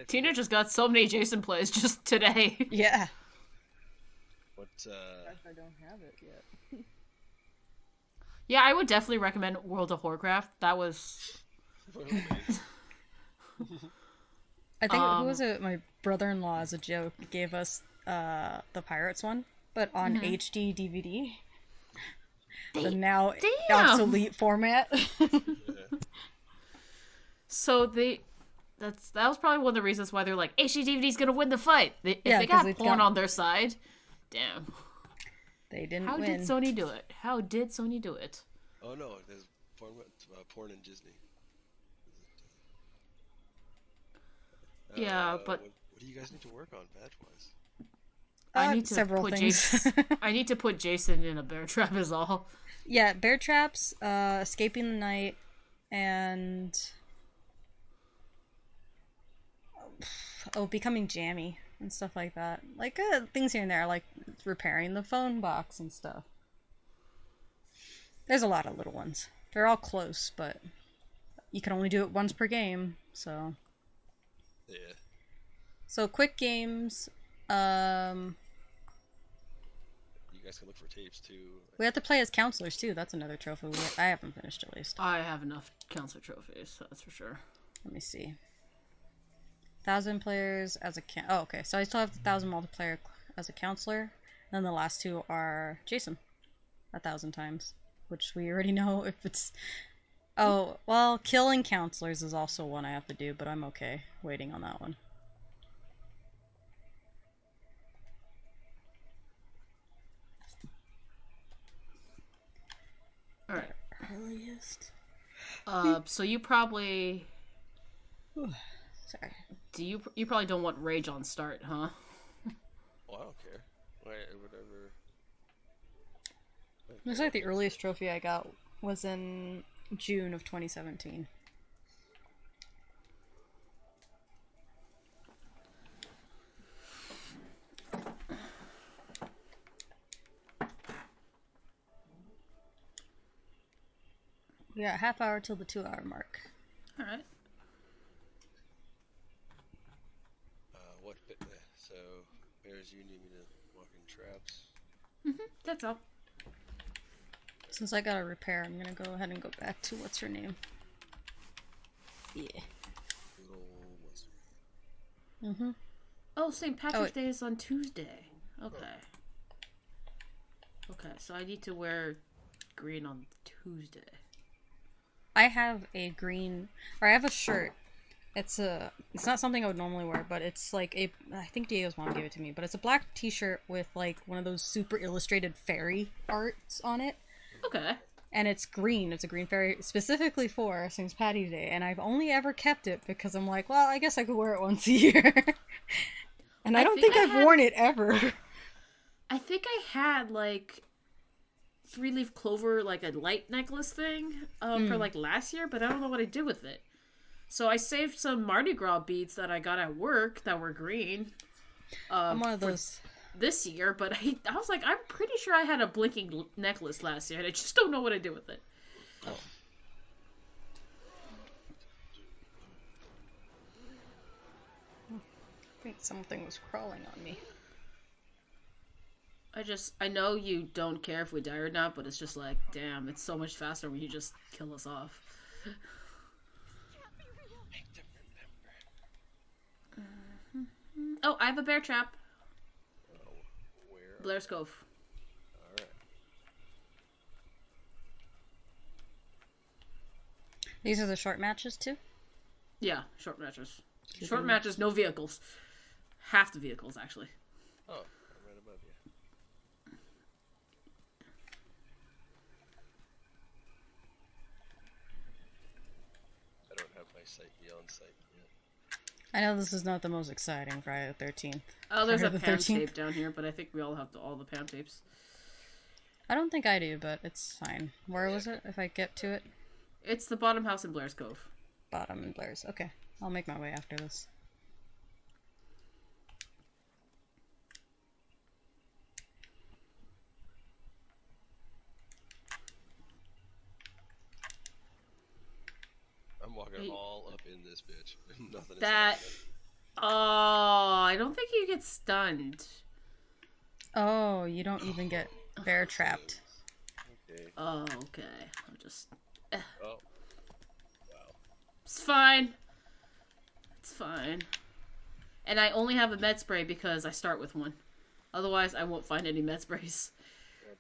Tina just got so many Jason plays just today. Yeah. What, If I don't have it yet. Yeah, I would definitely recommend World of Warcraft. That was... I think, who was it? My brother-in-law, as a joke, gave us the Pirates one, but on HD DVD. The now Damn! obsolete format. So that was probably one of the reasons why they're like, HD DVD's gonna win the fight. If Yeah, they 'cause got it's porn got- on their side, damn. They didn't How win. did Sony do it? How did Sony do it? oh no, there's porn in Disney. Yeah, but- What do you guys need to work on, badge-wise? I need to several put things. I need to put Jason in a bear trap is all. Yeah, bear traps, escaping the night, and becoming jammy and stuff like that. Things here and there, like repairing the phone box and stuff. There's a lot of little ones. They're all close, but you can only do it once per game, so. Yeah. So quick games. You guys can look for tapes too. We have to play as counselors too. That's another trophy. I haven't finished at least. I have enough counselor trophies, that's for sure. Let me see. 1,000 players as a Oh, okay. So I still have 1,000 multiplayer as a counselor. And then the last two are Jason, 1,000 times, which we already know if it's. Oh, well, killing counselors is also one I have to do, but I'm okay waiting on that one. earliest? So you probably Sorry. you probably don't want Rage on start, huh? Well, I don't care. Whatever. Looks like the earliest trophy I got was in June of 2017. We got a half hour till the 2-hour mark. All right. What fit? So, Bears, you need me to walk in traps. That's all. Since I got a repair, I'm gonna go ahead and go back to what's her name. Yeah. Good old Western. Mm-hmm. Oh, St. Patrick's wait. Day is on Tuesday. Okay. Okay, so I need to wear green on Tuesday. I have a green, or I have a shirt. It's not something I would normally wear, but it's like I think Diego's mom gave it to me, but it's a black t-shirt with like one of those super illustrated fairy arts on it. Okay. And it's green. It's a green fairy specifically for St. Patty's Day, and I've only ever kept it because I'm like, well, I guess I could wear it once a year. And I don't think I've worn it ever. I think I had like 3-leaf clover, like a light necklace thing for like last year, but I don't know what I did with it. So I saved some Mardi Gras beads that I got at work that were green. I'm one of those. This year, but I was like, I'm pretty sure I had a blinking necklace last year, and I just don't know what I did with it. Oh. I think something was crawling on me. I know you don't care if we die or not, but it's just like, damn, it's so much faster when you just kill us off. Make them remember. Oh, I have a bear trap. Where? Blair's Cove. Alright. These are the short matches too? Yeah, short matches. Short matches, no vehicles. Half the vehicles, actually. Oh, I'm right above you. I don't have my sight beyond sight yet. I know this is not the most exciting Friday the 13th. Oh, there's a Friday the Pam 13th. tape down here, but I think we all have all the Pam tapes. I don't think I do, but it's fine. Where was it, if I get to it? It's the bottom house in Blair's Cove. Bottom and Blair's. Okay. I'll make my way after this. I'm walking all up in this bitch. Nothing is That. happening. Oh, I don't think you get stunned. Oh, you don't even get bear trapped. Okay. Oh, okay. I'm just. Oh. Wow. It's fine. It's fine. And I only have a med spray because I start with one. Otherwise, I won't find any med sprays. What,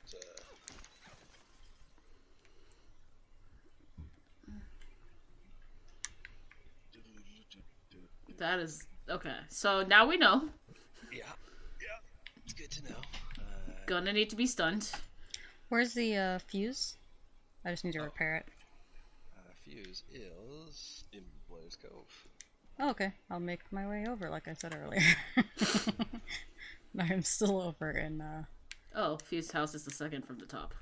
That is. Okay, so now we know. Yeah. It's good to know. Gonna need to be stunned. Where's the fuse? I just need to repair it. Fuse is in Blair's Cove. Oh, okay. I'll make my way over, like I said earlier. I'm still over in, Oh, Fused House is the second from the top.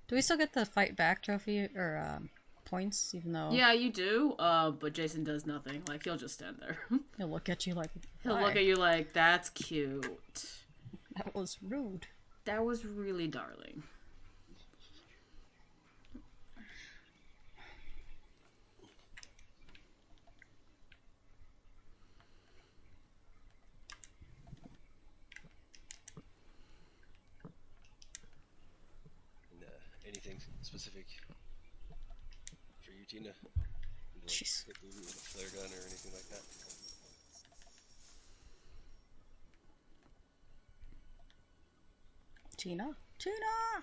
Do we still get the fight back trophy, or, points, even though... Yeah, you do, but Jason does nothing. Like, he'll just stand there. He'll look at you like, He'll "Why? look at you like, that's cute. That was rude." That was really darling. And, anything specific for you, Tina? Like, Jeez. hit with a flare gun or anything like that? Tina? Tina!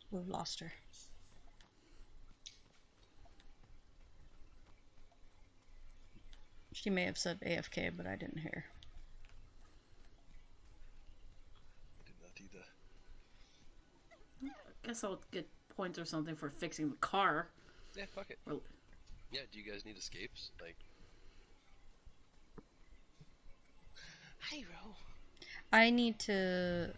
We've lost her. She may have said AFK, but I didn't hear. I did not either. guess I'll get points or something for fixing the car. Yeah, fuck it. Or- Yeah, do you guys need escapes? Like, Hiro. I need to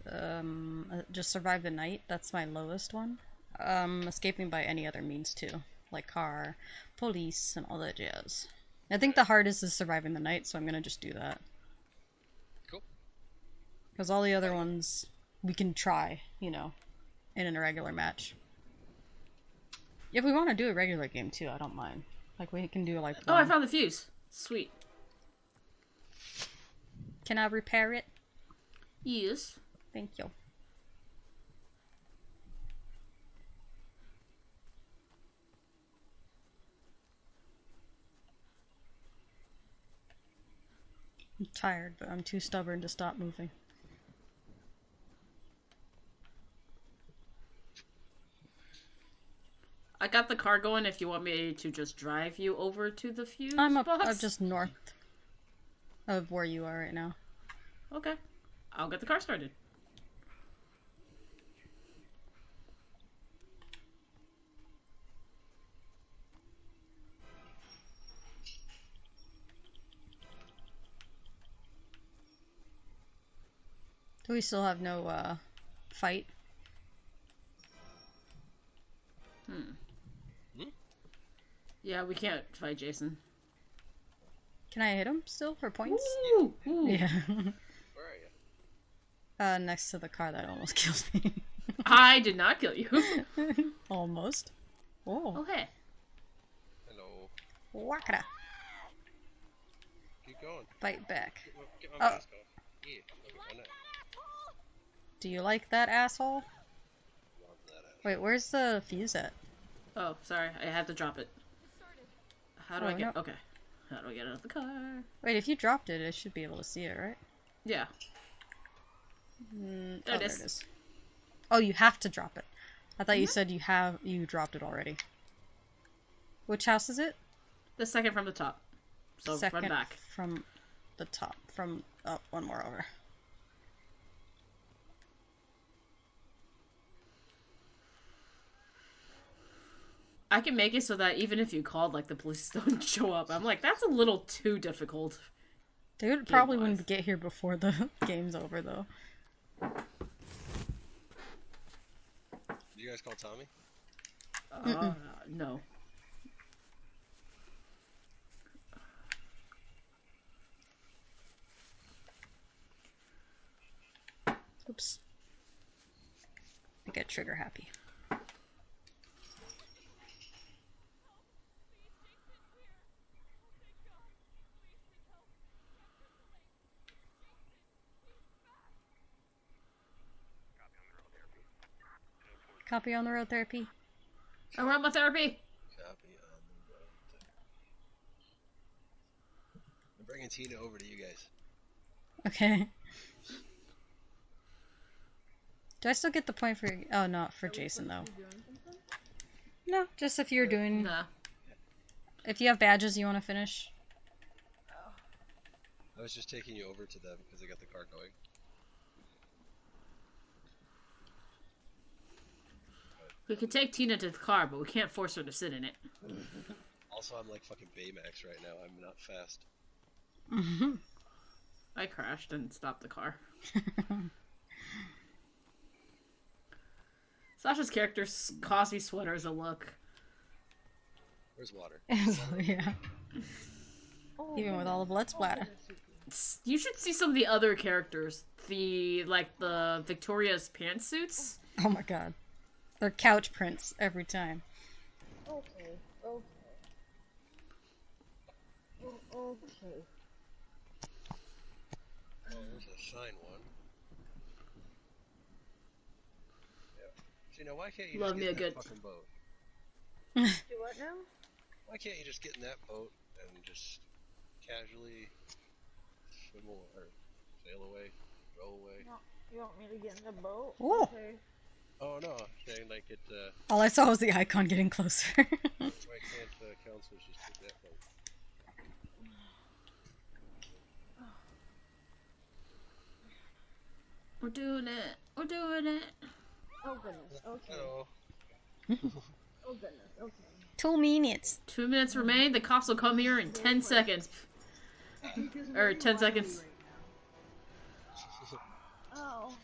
just survive the night. That's my lowest one. Escaping by any other means too, like car, police, and all that jazz. I think the hardest is surviving the night, so I'm gonna just do that. Cool. Because all the other ones we can try, you know, in a regular match. If we want to do a regular game too, I don't mind. Like we can do like. Oh, I one. found the fuse. Sweet. Can I repair it? Yes. Thank you. I'm tired, but I'm too stubborn to stop moving. I got the car going if you want me to just drive you over to the fuse I'm box. just north of where you are right now. Okay. I'll get the car started. Do we still have no fight? Yeah, we can't fight Jason. Can I hit him still for points? Ooh, ooh. Yeah. Where are you? Next to the car that almost killed me. I did not kill you. Almost. Oh. Okay. Hello. Wakata. Keep going. Bite back. Get my Oh. mask off. Yeah. Okay, why not? Do you like that, asshole? Love that ass. Wait, where's the fuse at? Oh, sorry. I had to drop it. How do Oh, I get... no. Okay. How do I get out of the car? Wait, if you dropped it, I should be able to see it, right? Yeah. Oh, There it there is. it is. Oh, you have to drop it. I thought you said you dropped it already. Which house is it? The second from the top. So Second run back. from the top. From one more over. I can make it so that even if you called, like, the police don't show up. I'm like, that's a little too difficult. They would probably Game-wise. wouldn't get here before the game's over, though. Do you guys call Tommy? No. Oops. I get trigger happy. Copy on the road therapy. Aromatherapy! Copy on the road. I'm bringing Tina over to you guys. Okay. Do I still get the point for... Oh, not for Jason, though. No, just if you're doing... Nah. If you have badges you want to finish. I was just taking you over to them because I got the car going. We could take Tina to the car, but we can't force her to sit in it. Also, I'm like fucking Baymax right now. I'm not fast. I crashed and stopped the car. Sasha's character's Cosby sweater is a look. Where's water? Yeah. Even with all the blood splatter. You should see some of the other characters. The Victoria's pantsuits. Oh my god. They're couch prints every time. Okay, okay. Okay. Oh, there's a shine one. Yeah. So, why can't you Love just me get a in good- that fucking boat? Do what now? Why can't you just get in that boat and just casually swim away, or sail away, row away? You want me to get in the boat? Ooh. Okay. Oh no, I'm saying like it, All I saw was the icon getting closer. why can't counselors just take that boat? We're doing it. We're doing it. Oh goodness. Okay. Hello. Oh goodness. Okay. 2 minutes. 2 minutes remain. The cops will come here in 10 seconds. Or 10 seconds. Oh.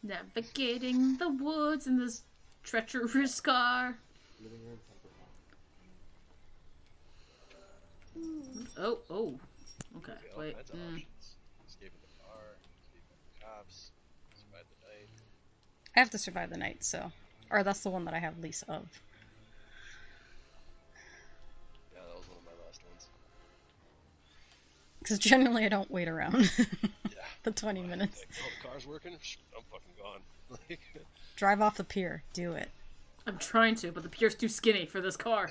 Navigating the woods in this treacherous car. Living room, temper Oh, oh. Okay, Okay, all wait. kinds of options. Escape in the car, escape from the cops, survive the night. I have to survive the night, so. Or that's the one that I have least of. Yeah, that was one of my last ones. Because generally I don't wait around Yeah. the 20 minutes. Like, oh, the car's working? I'm fucking gone. Like, Drive off the pier. Do it. I'm trying to, but the pier's too skinny for this car.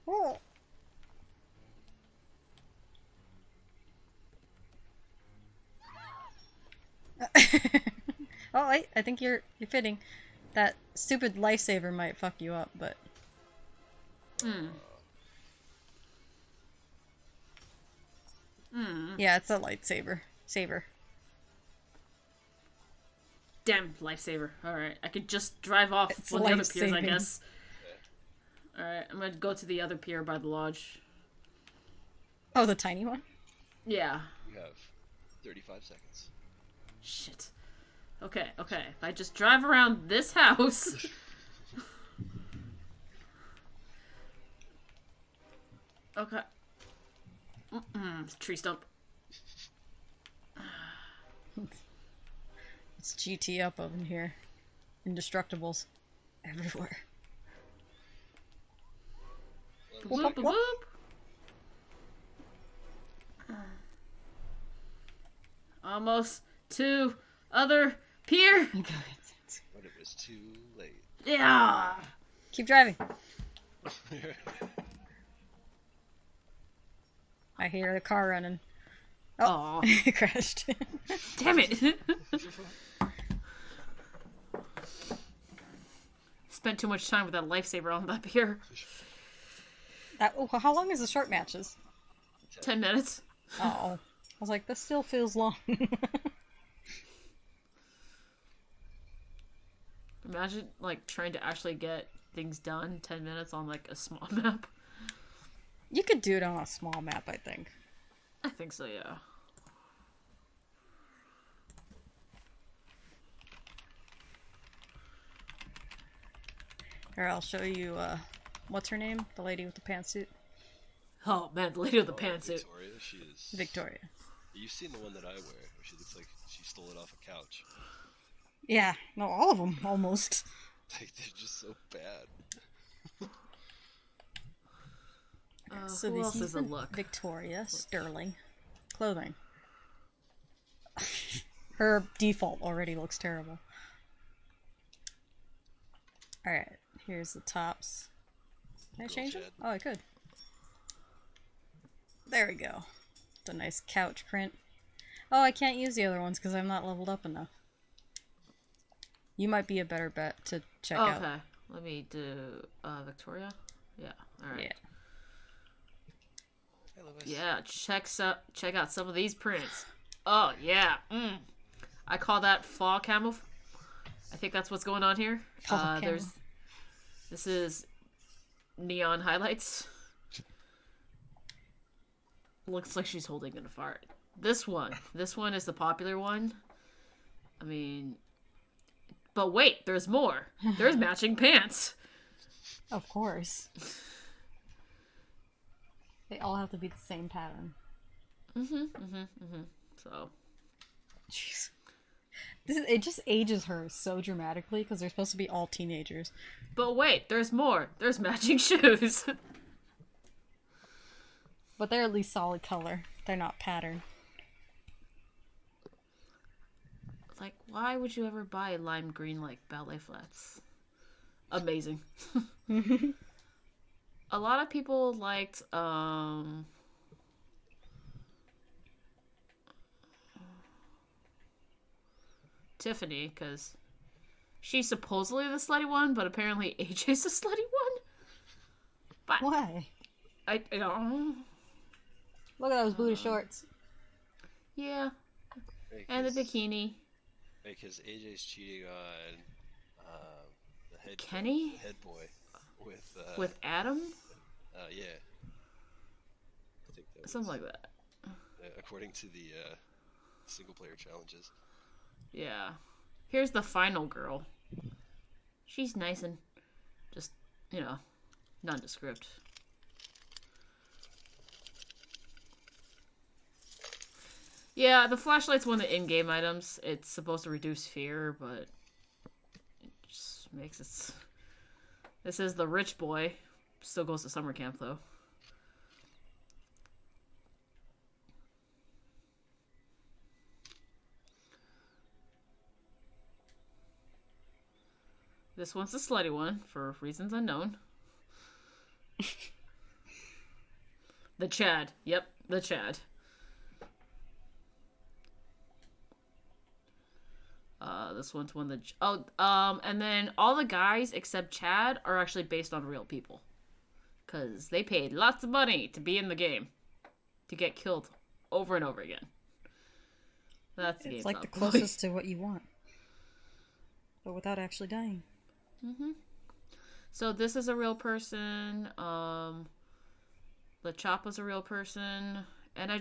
Oh. Oh, wait, I think you're fitting. That stupid lifesaver might fuck you up, but yeah, it's a lightsaber. Saber. Damn, lifesaver. Alright, I could just drive off It's one of the other piers, I life-saving. guess. Alright, I'm gonna go to the other pier by the lodge. Oh, the tiny one? Yeah. you have 35 seconds. Shit. Okay, okay. If I just drive around this house... Okay. Tree stump. It's GT up over here. Indestructibles. Everywhere. Whoop, whoop, whoop. Almost to other pier. But it was too late. Yeah. Keep driving. I hear the car running. Oh, It crashed. damn it. Spent too much time with that lifesaver on that pier. How long is the short matches? 10 minutes. Oh. I was like, this still feels long. Imagine, like, trying to actually get things done 10 minutes on, like, a small map. You could do it on a small map, I think. I think so, yeah. Here, I'll show you, what's her name? The lady with the pantsuit? Oh, man, the lady with the pantsuit. Victoria, she is. Victoria. You've seen the one that I wear, where she looks like she stole it off a couch. Yeah, no, all of them, almost. Like, they're just so bad. So Who this else is is a the look? Victoria Sterling clothing. Her default already looks terrible. Alright, here's the tops. Can I Girl change them? Chad. Oh, I could. There we go. It's a nice couch print. Oh, I can't use the other ones because I'm not leveled up enough. You might be a better bet to check out. Okay, let me do Victoria. Yeah, alright. Yeah. Hey, Lewis. Yeah, check out some of these prints. Oh, yeah. I call that fall camo. I think that's what's going on here. Fall camo. This is neon highlights. Looks like she's holding in a fart. This one is the popular one. I mean, but wait, there's more. There's matching pants. Of course. They all have to be the same pattern. So, Jeez. It just ages her so dramatically because they're supposed to be all teenagers. but wait, there's more. There's matching shoes. But they're at least solid color. They're not pattern. Like, why would you ever buy lime green like ballet flats? Amazing. A lot of people liked Tiffany because she's supposedly the slutty one, but apparently AJ's the slutty one. But Why? I don't know. Look at those booty shorts. Yeah, And the bikini. Because AJ's cheating on the head Kenny? the head boy With Adam? yeah. I think that was Something like that. according to the single player challenges. Yeah. Here's the final girl. She's nice and just, nondescript. Yeah, the flashlight's one of the in-game items. It's supposed to reduce fear, but it just makes it... This is the rich boy. Still goes to summer camp, though. This one's the slutty one, for reasons unknown. The Chad. Yep, the Chad. This one's one that... and then all the guys except Chad are actually based on real people. Because they paid lots of money to be in the game. To get killed over and over again. That's the game. It's like the closest to what you want. But without actually dying. Mm-hmm. So this is a real person. The Choppa's a real person. And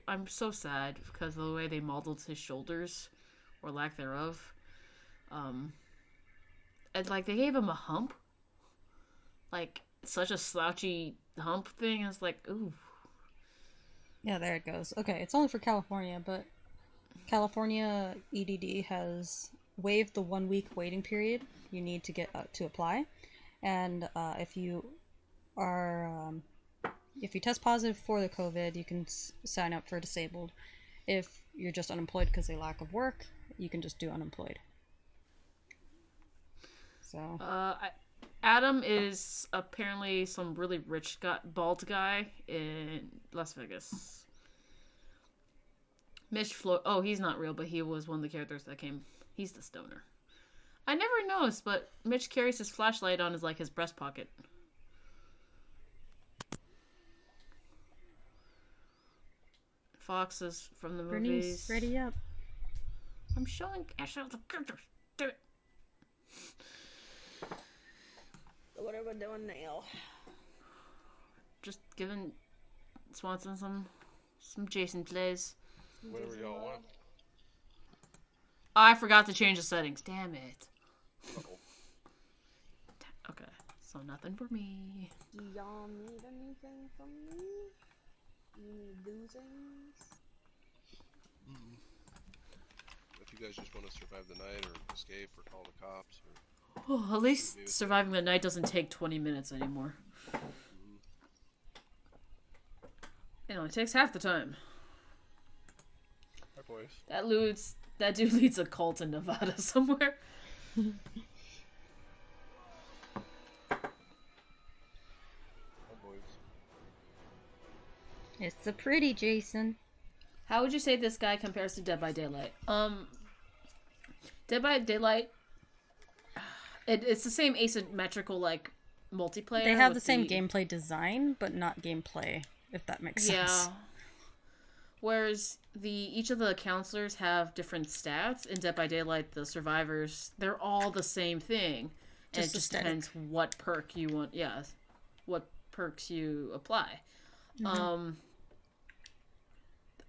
I'm so sad because of the way they modeled his shoulders. Or lack thereof. And like they gave him a hump. Like such a slouchy hump thing. It's like, ooh. Yeah, there it goes. Okay, it's only for California, but California EDD has waived the 1 week waiting period you need to get to apply. And if you test positive for the COVID, you can sign up for disabled. If you're just unemployed because of lack of work, you can just do unemployed. So Adam is apparently some really rich bald guy in Las Vegas. Oh, he's not real, but he was one of the characters that came. He's the stoner. I never noticed, but Mitch carries his flashlight on his breast pocket. Fox is from the movies. Bernice, ready up. I'm showing Asha the characters. Damn it. What are we doing now? Just giving Swanson some Jason plays. Whatever y'all want. Oh, I forgot to change the settings. Damn it. Uh-oh. Okay, so nothing for me. Do y'all need anything from me? You need do things? If you guys just want to survive the night or escape or call the cops or... Oh, at least surviving the night doesn't take 20 minutes anymore. It only takes half the time. Hi, boys. That dude leads a cult in Nevada somewhere. Hi, boys. It's a pretty Jason. How would you say this guy compares to Dead by Daylight? Dead by Daylight, it's the same asymmetrical multiplayer. They have the same gameplay design, but not gameplay, if that makes sense. Yeah. Whereas each of the counselors have different stats. In Dead by Daylight, the survivors, they're all the same thing. And Just it just aesthetic. depends what perk you want. Yeah, what perks you apply. Mm-hmm.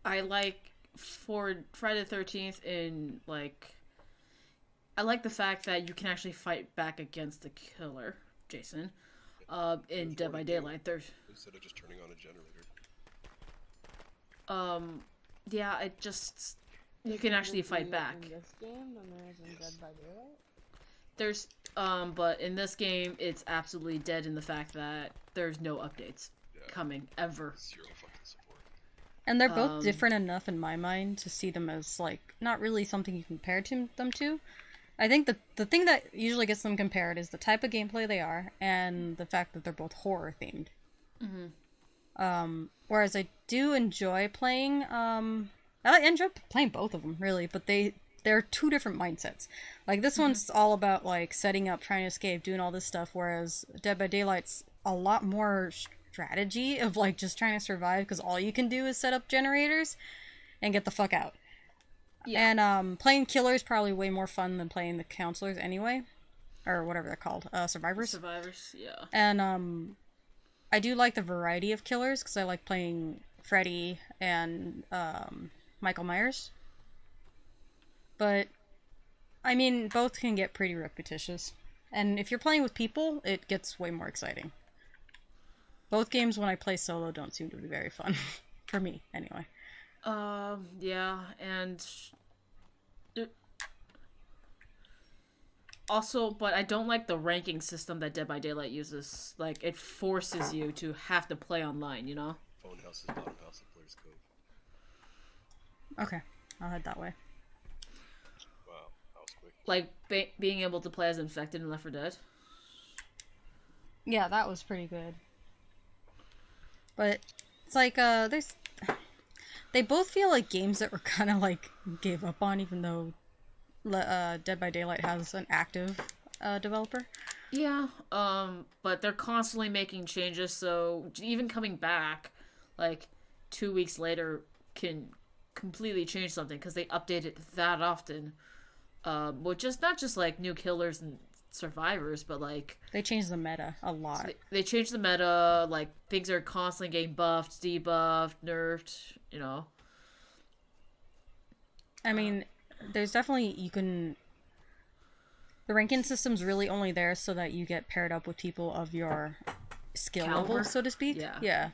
I like for Friday the 13th I like the fact that you can actually fight back against the killer, Jason. In Dead by Daylight, there's Instead of just turning on a generator. yeah, you can actually fight back. In this game than there is in Yes. Dead by Daylight? There's but in this game it's absolutely dead in the fact that there's no updates coming ever. Zero fucking support. And they're both different enough in my mind to see them as not really something you compare them to. I think the thing that usually gets them compared is the type of gameplay they are and the fact that they're both horror themed. Mm-hmm. Whereas I do enjoy playing. I enjoy playing both of them really, but they're two different mindsets. This one's all about setting up, trying to escape, doing all this stuff, whereas Dead by Daylight's a lot more strategy of just trying to survive because all you can do is set up generators and get the fuck out. Yeah. And playing killer is probably way more fun than playing the counselors anyway, or whatever they're called, survivors. Survivors, yeah. And I do like the variety of killers because I like playing Freddy and Michael Myers. But I mean, both can get pretty repetitious. And if you're playing with people, it gets way more exciting. Both games when I play solo don't seem to be very fun. For me, anyway. Yeah, and also, but I don't like the ranking system that Dead by Daylight uses. Like, it forces you to have to play online, you know? Phone house is bottom house of Players Cove. Okay, I'll head that way. Wow, that was quick. Like, being able to play as infected in Left 4 Dead. Yeah, that was pretty good. But it's like, they both feel like games that were kind of like gave up on, even though Dead by Daylight has an active developer. Yeah, but they're constantly making changes, so even coming back, like, 2 weeks later can completely change something, because they update it that often. Which is not just, like, new killers and survivors, but, like... They changed the meta a lot. They changed the meta, like, things are constantly getting buffed, debuffed, nerfed, you know? I mean, there's definitely, the ranking system's really only there so that you get paired up with people of your skill Caliber? level, so to speak. Yeah. Yeah.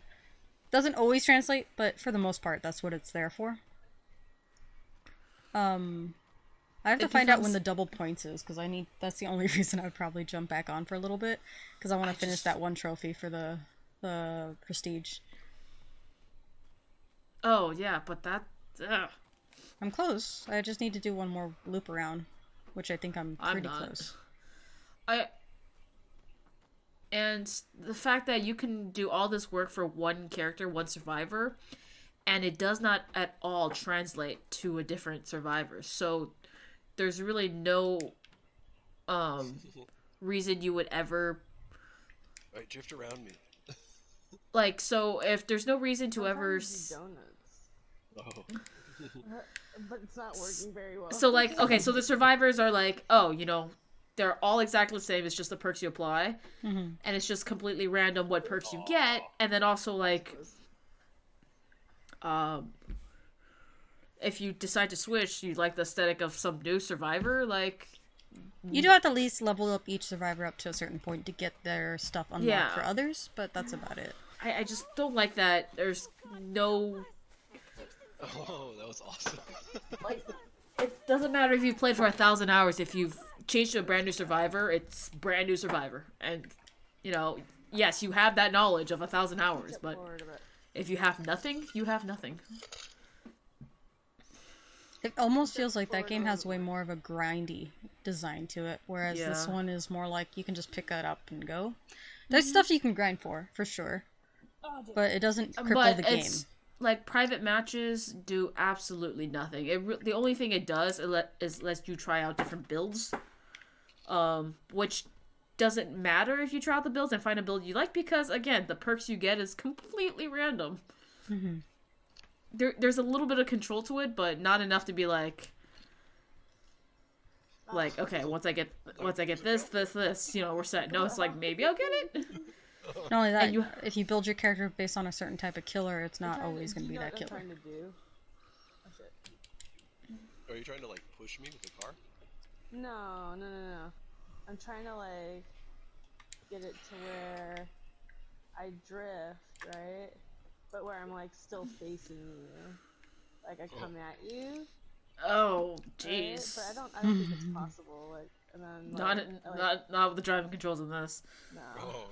Doesn't always translate, but for the most part, that's what it's there for. I have to find out when the double points is, because that's the only reason I'd probably jump back on for a little bit, because I want to finish that one trophy for the prestige. Oh, yeah, but that... Ugh. I'm close. I just need to do one more loop around, which I think I'm pretty close. And the fact that you can do all this work for one character, one survivor, and it does not at all translate to a different survivor. So there's really no reason you would ever... Alright, drift around me. Like, so if there's no reason to ever... Oh. But it's not working very well. So, like, okay, so the survivors are like, oh, you know, they're all exactly the same, it's just the perks you apply, and it's just completely random what perks you get, and then also, like, if you decide to switch, you like the aesthetic of some new survivor, like... You do have to at least level up each survivor up to a certain point to get their stuff unlocked for others, but that's about it. I just don't like that there's no... Oh, that was awesome. Like, it doesn't matter if you've played for 1,000 hours. If you've changed to a brand new survivor, it's brand new survivor. And, you know, yes, you have that knowledge of 1,000 hours, but if you have nothing, you have nothing. It almost feels like that game has way more of a grindy design to it, whereas this one is more like you can just pick it up and go. There's stuff you can grind for sure, but it doesn't cripple the game. Like, private matches do absolutely nothing. The only thing it does is lets you try out different builds, which doesn't matter if you try out the builds and find a build you like, because, again, the perks you get is completely random. Mm-hmm. There's a little bit of control to it, but not enough to be like, okay, once I get this, you know, we're set. No, it's like, maybe I'll get it. Not only that, if you build your character based on a certain type of killer, it's not always going to be that killer. Are you trying to, like, push me with the car? No. I'm trying to, like, get it to where I drift, right? But where I'm, like, still facing you. Like, I come at you. Oh, jeez. Right? But I don't think it's possible. Like, and then, like, not with the driving controls in this. No. Oh.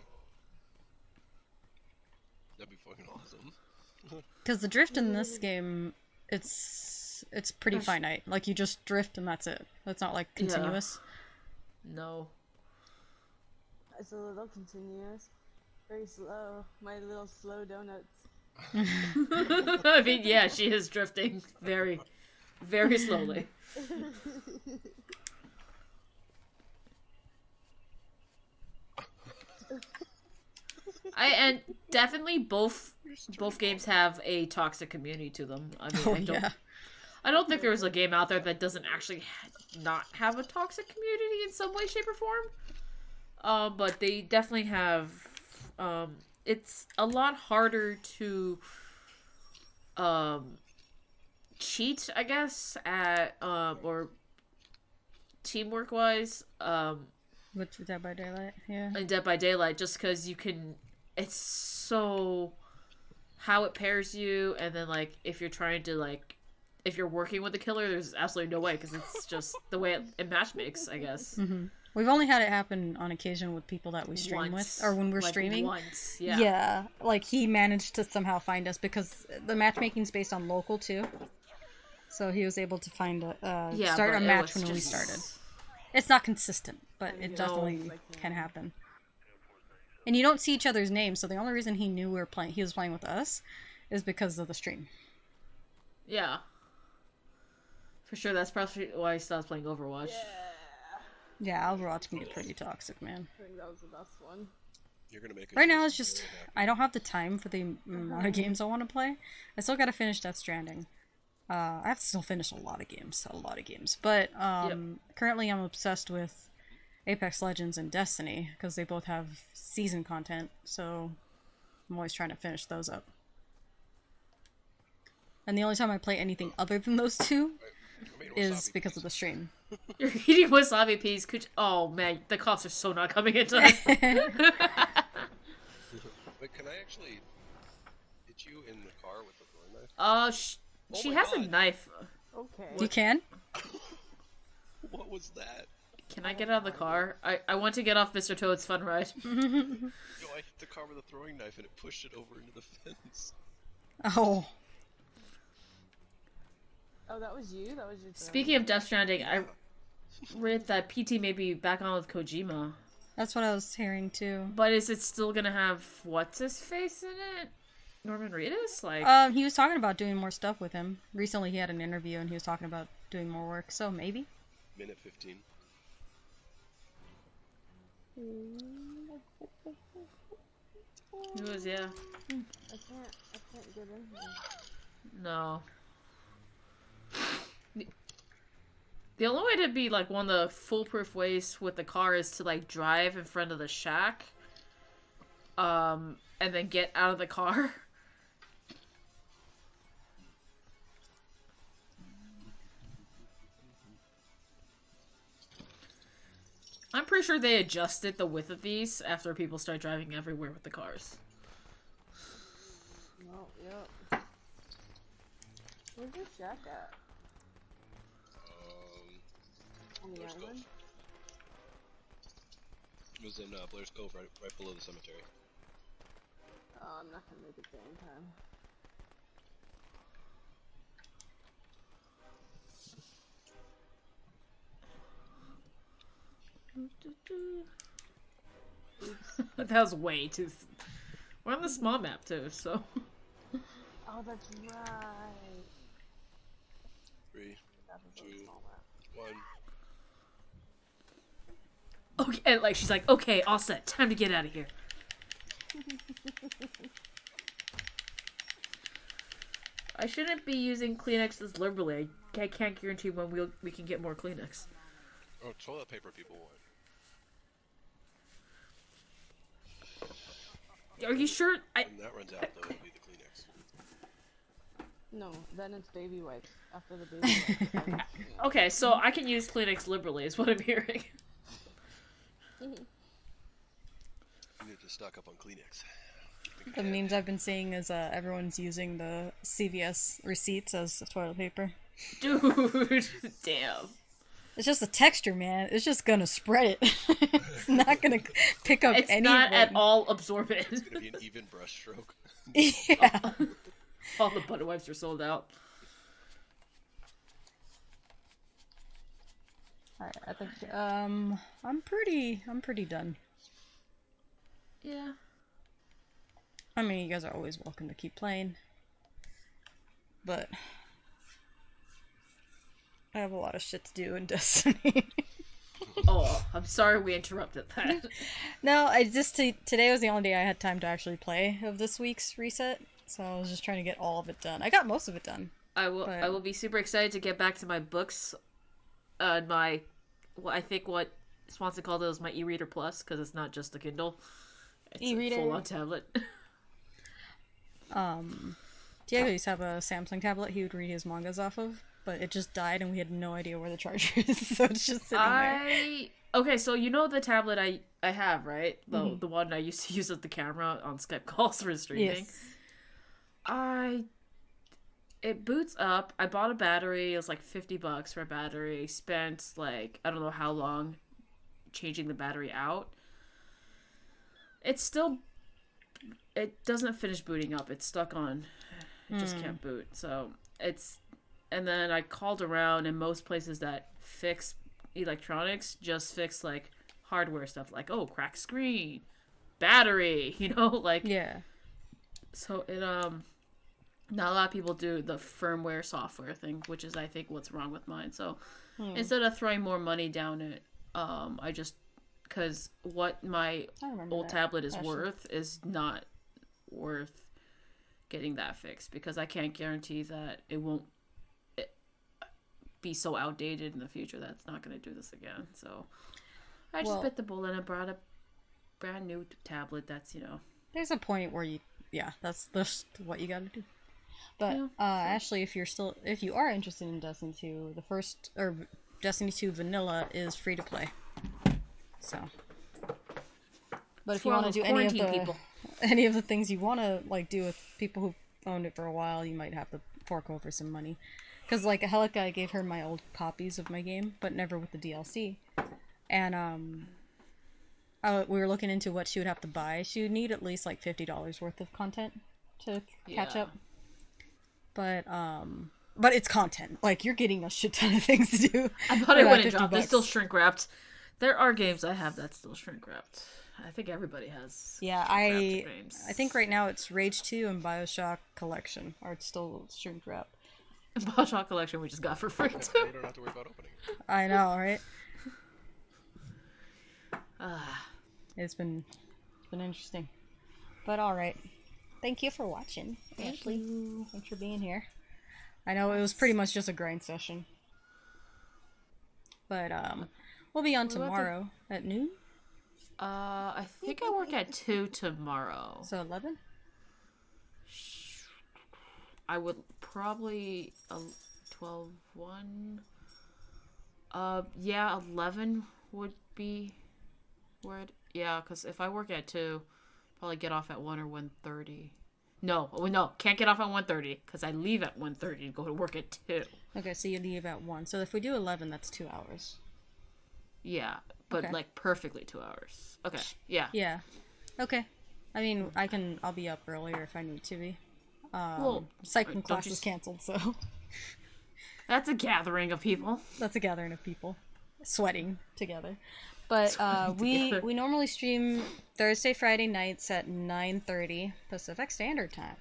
That'd be fucking awesome. Because the drift in this game, it's pretty finite. Like, you just drift and that's it. It's not, like, continuous. Yeah. No. It's a little continuous. Very slow. My little slow donuts. I mean, yeah, she is drifting very, very slowly. And definitely both games have a toxic community to them. I mean, I don't think there's a game out there that doesn't actually not have a toxic community in some way, shape, or form. But they definitely have. It's a lot harder to cheat, I guess, at or teamwork wise. With Dead by Daylight, yeah. In Dead by Daylight, just because you can. It's so how it pairs you, and then like if you're trying to like. If you're working with the killer, there's absolutely no way because it's just the way it match makes, I guess. Mm-hmm. We've only had it happen on occasion with people that we stream with, or when we're like streaming. Once, yeah. Yeah, like he managed to somehow find us because the matchmaking's based on local too. So he was able to find start a match when we started. It's not consistent, but it definitely can happen. And you don't see each other's names, so the only reason he knew he was playing with us is because of the stream. Yeah. For sure, that's probably why he stopped playing Overwatch. Yeah, Overwatch can get pretty toxic, man. I think that was the best one. You're gonna make Right now, it's just I don't have the time for the amount of games I want to play. I still gotta finish Death Stranding. I have to still finish a lot of games. But currently, I'm obsessed with Apex Legends and Destiny because they both have season content. So I'm always trying to finish those up. And the only time I play anything other than those two is because of the stream. You're eating wasabi peas. Oh man, the cops are so not coming into us. Wait, can I actually hit you in the car with the throwing knife? She has a knife. Okay. You can? What was that? Can I get out of the car? I want to get off Mr. Toad's fun ride. Yo, I hit the car with a throwing knife and it pushed it over into the fence. Oh. Oh, that was you? That was your Speaking of Death Stranding, I read that PT may be back on with Kojima. That's what I was hearing too. But is it still gonna have what's his face in it? Norman Reedus? Like he was talking about doing more stuff with him. Recently he had an interview and he was talking about doing more work, so maybe. Minute 15. It was, yeah. I can't get in here. No. The only way to be like one of the foolproof ways with the car is to like drive in front of the shack, and then get out of the car. I'm pretty sure they adjusted the width of these after people start driving everywhere with the cars. Oh, yep. Where's your shack at? On the Blair's island? Cove. It was in Blair's Cove, right below the cemetery. Oh, I'm not gonna make it there in time. That was way too. We're on the small map too, so. Oh, that's right. 3, That was 2, on the small map. 1. Okay, and like she's like, okay, all set. Time to get out of here. I shouldn't be using Kleenexes liberally. I can't guarantee when we can get more Kleenex. Oh, toilet paper people want. Are you sure? When that runs out, though, it'll be the Kleenex. No, then it's baby wipes. After the baby wipes. Okay, so I can use Kleenex liberally, is what I'm hearing. You need to stock up on Kleenex. The memes I've been seeing is everyone's using the CVS receipts as toilet paper. Dude, damn. It's just the texture, man. It's just gonna spread it. It's not gonna pick up It's any not of it. at all absorbent. It's gonna be an even brush stroke. Yeah. All the butter wipes are sold out. Alright, I think I'm pretty done. Yeah. I mean, you guys are always welcome to keep playing. But I have a lot of shit to do in Destiny. Oh, I'm sorry we interrupted that. No, I just today was the only day I had time to actually play of this week's reset, so I was just trying to get all of it done. I got most of it done. I will. But- I will be super excited to get back to my books, and my. Well, I think what Swanson called it was my e-reader plus because it's not just a Kindle. It's E-reader. a full-on tablet. Diego used to have a Samsung tablet he would read his mangas off of, but it just died and we had no idea where the charger is, so it's just sitting there. Okay, so you know the tablet I have, right? The one I used to use as the camera on Skype calls for streaming. Yes. It boots up. I bought a battery. It was like $50 for a battery. Spent like I don't know how long changing the battery out. It doesn't finish booting up. It's stuck on. It just can't boot. So and then I called around, and most places that fix electronics just fix like hardware stuff, like cracked screen, battery, like Yeah. So it not a lot of people do the firmware software thing, which is I think what's wrong with mine. So instead of throwing more money down it, I just because what my old tablet is worth is not worth getting that fixed because I can't guarantee that it won't be so outdated in the future that it's not going to do this again. So I just bit the bullet and brought a brand new tablet that's There's a point where that's what you gotta do. But Ashley, if you are interested in Destiny 2, the first or Destiny 2 Vanilla is free to play. So, but if you want to do any of the things you want to do with people who've owned it for a while, you might have to fork over some money. Because Helica, I gave her my old copies of my game, but never with the DLC. And we were looking into what she would have to buy. She would need at least $50 worth of content to catch up. But it's content. You're getting a shit ton of things to do. I thought it wouldn't drop. They're still shrink wrapped. There are games I have that's still shrink wrapped. I think everybody has. Yeah, I think right now it's Rage 2 and BioShock Collection are still shrink wrapped. BioShock Collection we just got for free too. We don't have to worry about opening it. I know, right? It's been interesting. But alright. Thank you for watching, Ashley. Thanks for being here. I know it was pretty much just a grind session. But we'll be on tomorrow at noon. I think I work at 2 tomorrow. So 11? I would probably 12, 1. Yeah, 11 would be yeah, because if I work at 2, probably get off at 1 or 1:30. No, can't get off at 1:30 because I leave at 1:30 to go to work at 2. Okay, so you leave at 1. So if we do 11, that's 2 hours. Yeah, but perfectly 2 hours. Okay, yeah. Yeah. Okay. I mean, I'll be up earlier if I need to be. Cycling class is canceled, so. That's a gathering of people. That's a gathering of people. Sweating together. But we normally stream Thursday, Friday nights at 9:30 Pacific Standard Time.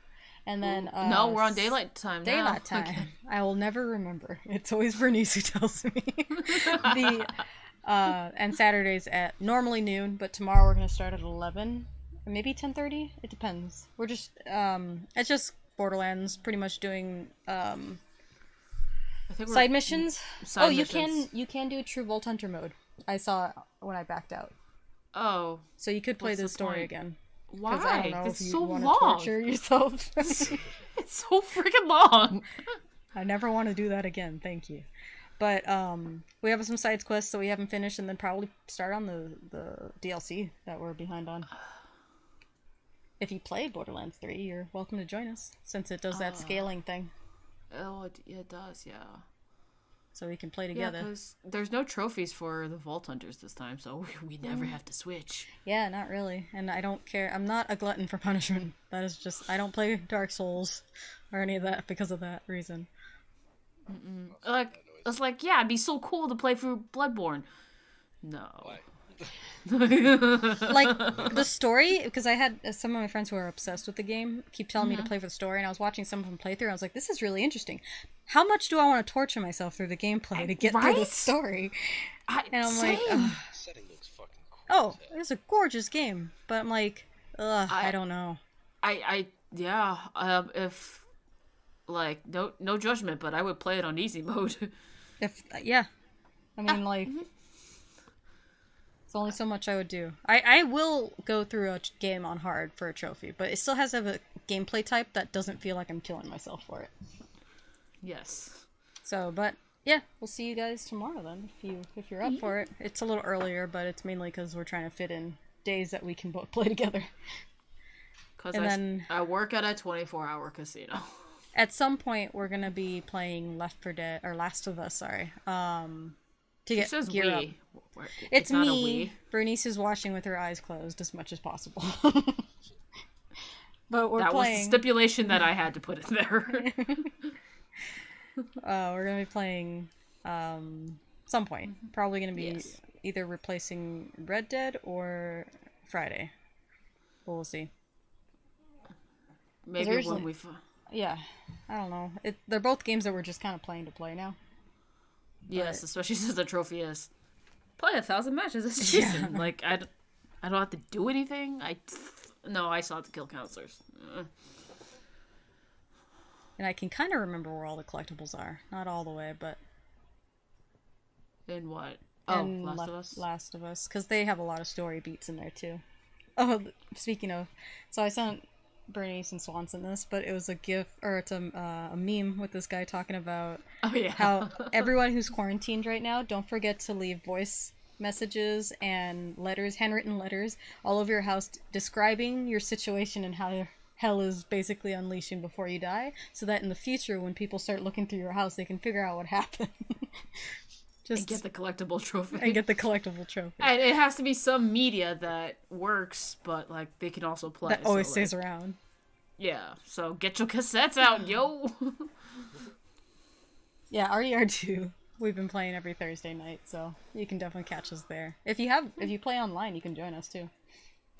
And then no, we're on daylight time now. Daylight time. Okay. I will never remember. It's always Bernice who tells me. And Saturdays at normally noon, but tomorrow we're gonna start at 11, maybe 10:30. It depends. We're just it's just Borderlands, pretty much doing I think side missions. Missions. You can do a True Vault Hunter mode. I saw when I backed out. Oh. So you could play What's the the story point? again. Why? I don't know It's if you so want long. to torture yourself. It's so freaking long. I never want to do that again. Thank you. But we have some side quests that we haven't finished, and then probably start on the DLC that we're behind on. If you played Borderlands 3, you're welcome to join us, since it does that scaling thing. Oh, it does, yeah. So we can play together. Yeah, because there's no trophies for the Vault Hunters this time, so we never have to switch. Yeah, not really. And I don't care. I'm not a glutton for punishment. That is just... I don't play Dark Souls or any of that because of that reason. It's like, yeah, it'd be so cool to play through Bloodborne. No. Why? Like, the story, because I had some of my friends who are obsessed with the game keep telling me to play for the story, and I was watching some of them play through, and I was like, this is really interesting. How much do I want to torture myself through the gameplay to get through the story? And I'm like, ugh. The setting looks fucking cool. Oh, it's a gorgeous game, but I'm like, ugh, I don't know. Yeah, if Like, no judgment, but I would play it on easy mode. If yeah, I mean like. It's only so much I would do. I will go through a game on hard for a trophy, but it still has to have a gameplay type that doesn't feel like I'm killing myself for it. Yes. So, but yeah, we'll see you guys tomorrow then if you're up for it. It's a little earlier, but it's mainly because we're trying to fit in days that we can both play together. Because then I work at a 24-hour casino. at some point we're gonna be playing Left 4 Dead or Last of Us. Sorry. To She get says gear up. we. It's not a me. we. Bernice is watching with her eyes closed as much as possible. But we're That was the playing. stipulation that I had to put in there. We're gonna be playing some point. Probably gonna be Yes. either replacing Red Dead or Friday. But we'll see. Maybe there's when like- we... Yeah, I don't know. They're both games that we're just kind of playing to play now. Yes, But- especially since the trophy is play 1,000 matches this season. Like, I don't have to do anything. I still have to kill counselors. And I can kind of remember where all the collectibles are. Not all the way, but In what? Oh, in Last of Us? Last of Us, because they have a lot of story beats in there too. Oh, speaking of, so I sent Bernice and Swanson this, but it was a GIF or it's a meme with this guy talking about Oh, yeah. how everyone who's quarantined right now, don't forget to leave voice messages and letters, handwritten letters, all over your house describing your situation and how hell is basically unleashing before you die, so that in the future, when people start looking through your house, they can figure out what happened. And get the collectible trophy. and get the collectible trophy. And it has to be some media that works, but, like, they can also play. That always so, stays like, around. Yeah, so get your cassettes out, yo! Yeah, RDR2. We've been playing every Thursday night, so you can definitely catch us there. If you play online, you can join us too.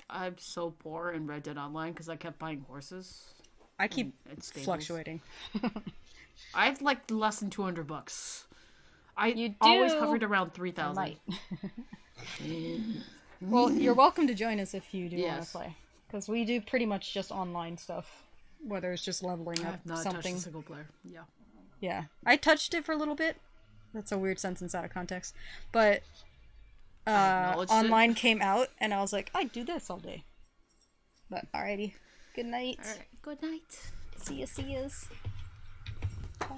I'm so poor in Red Dead Online because I kept buying horses. I keep and stables. fluctuating. I've like less than $200. You always do? hovered around I 3,000. might. Well, you're welcome to join us if you do want Yes. to play, because we do pretty much just online stuff, whether it's just leveling I up have not touched something. a single player. Yeah. Yeah, I touched it for a little bit. That's a weird sentence out of context, but acknowledged it. online came out, and I was like, I'd do this all day. But alrighty, good night. Alright, good night. See yous. Bye.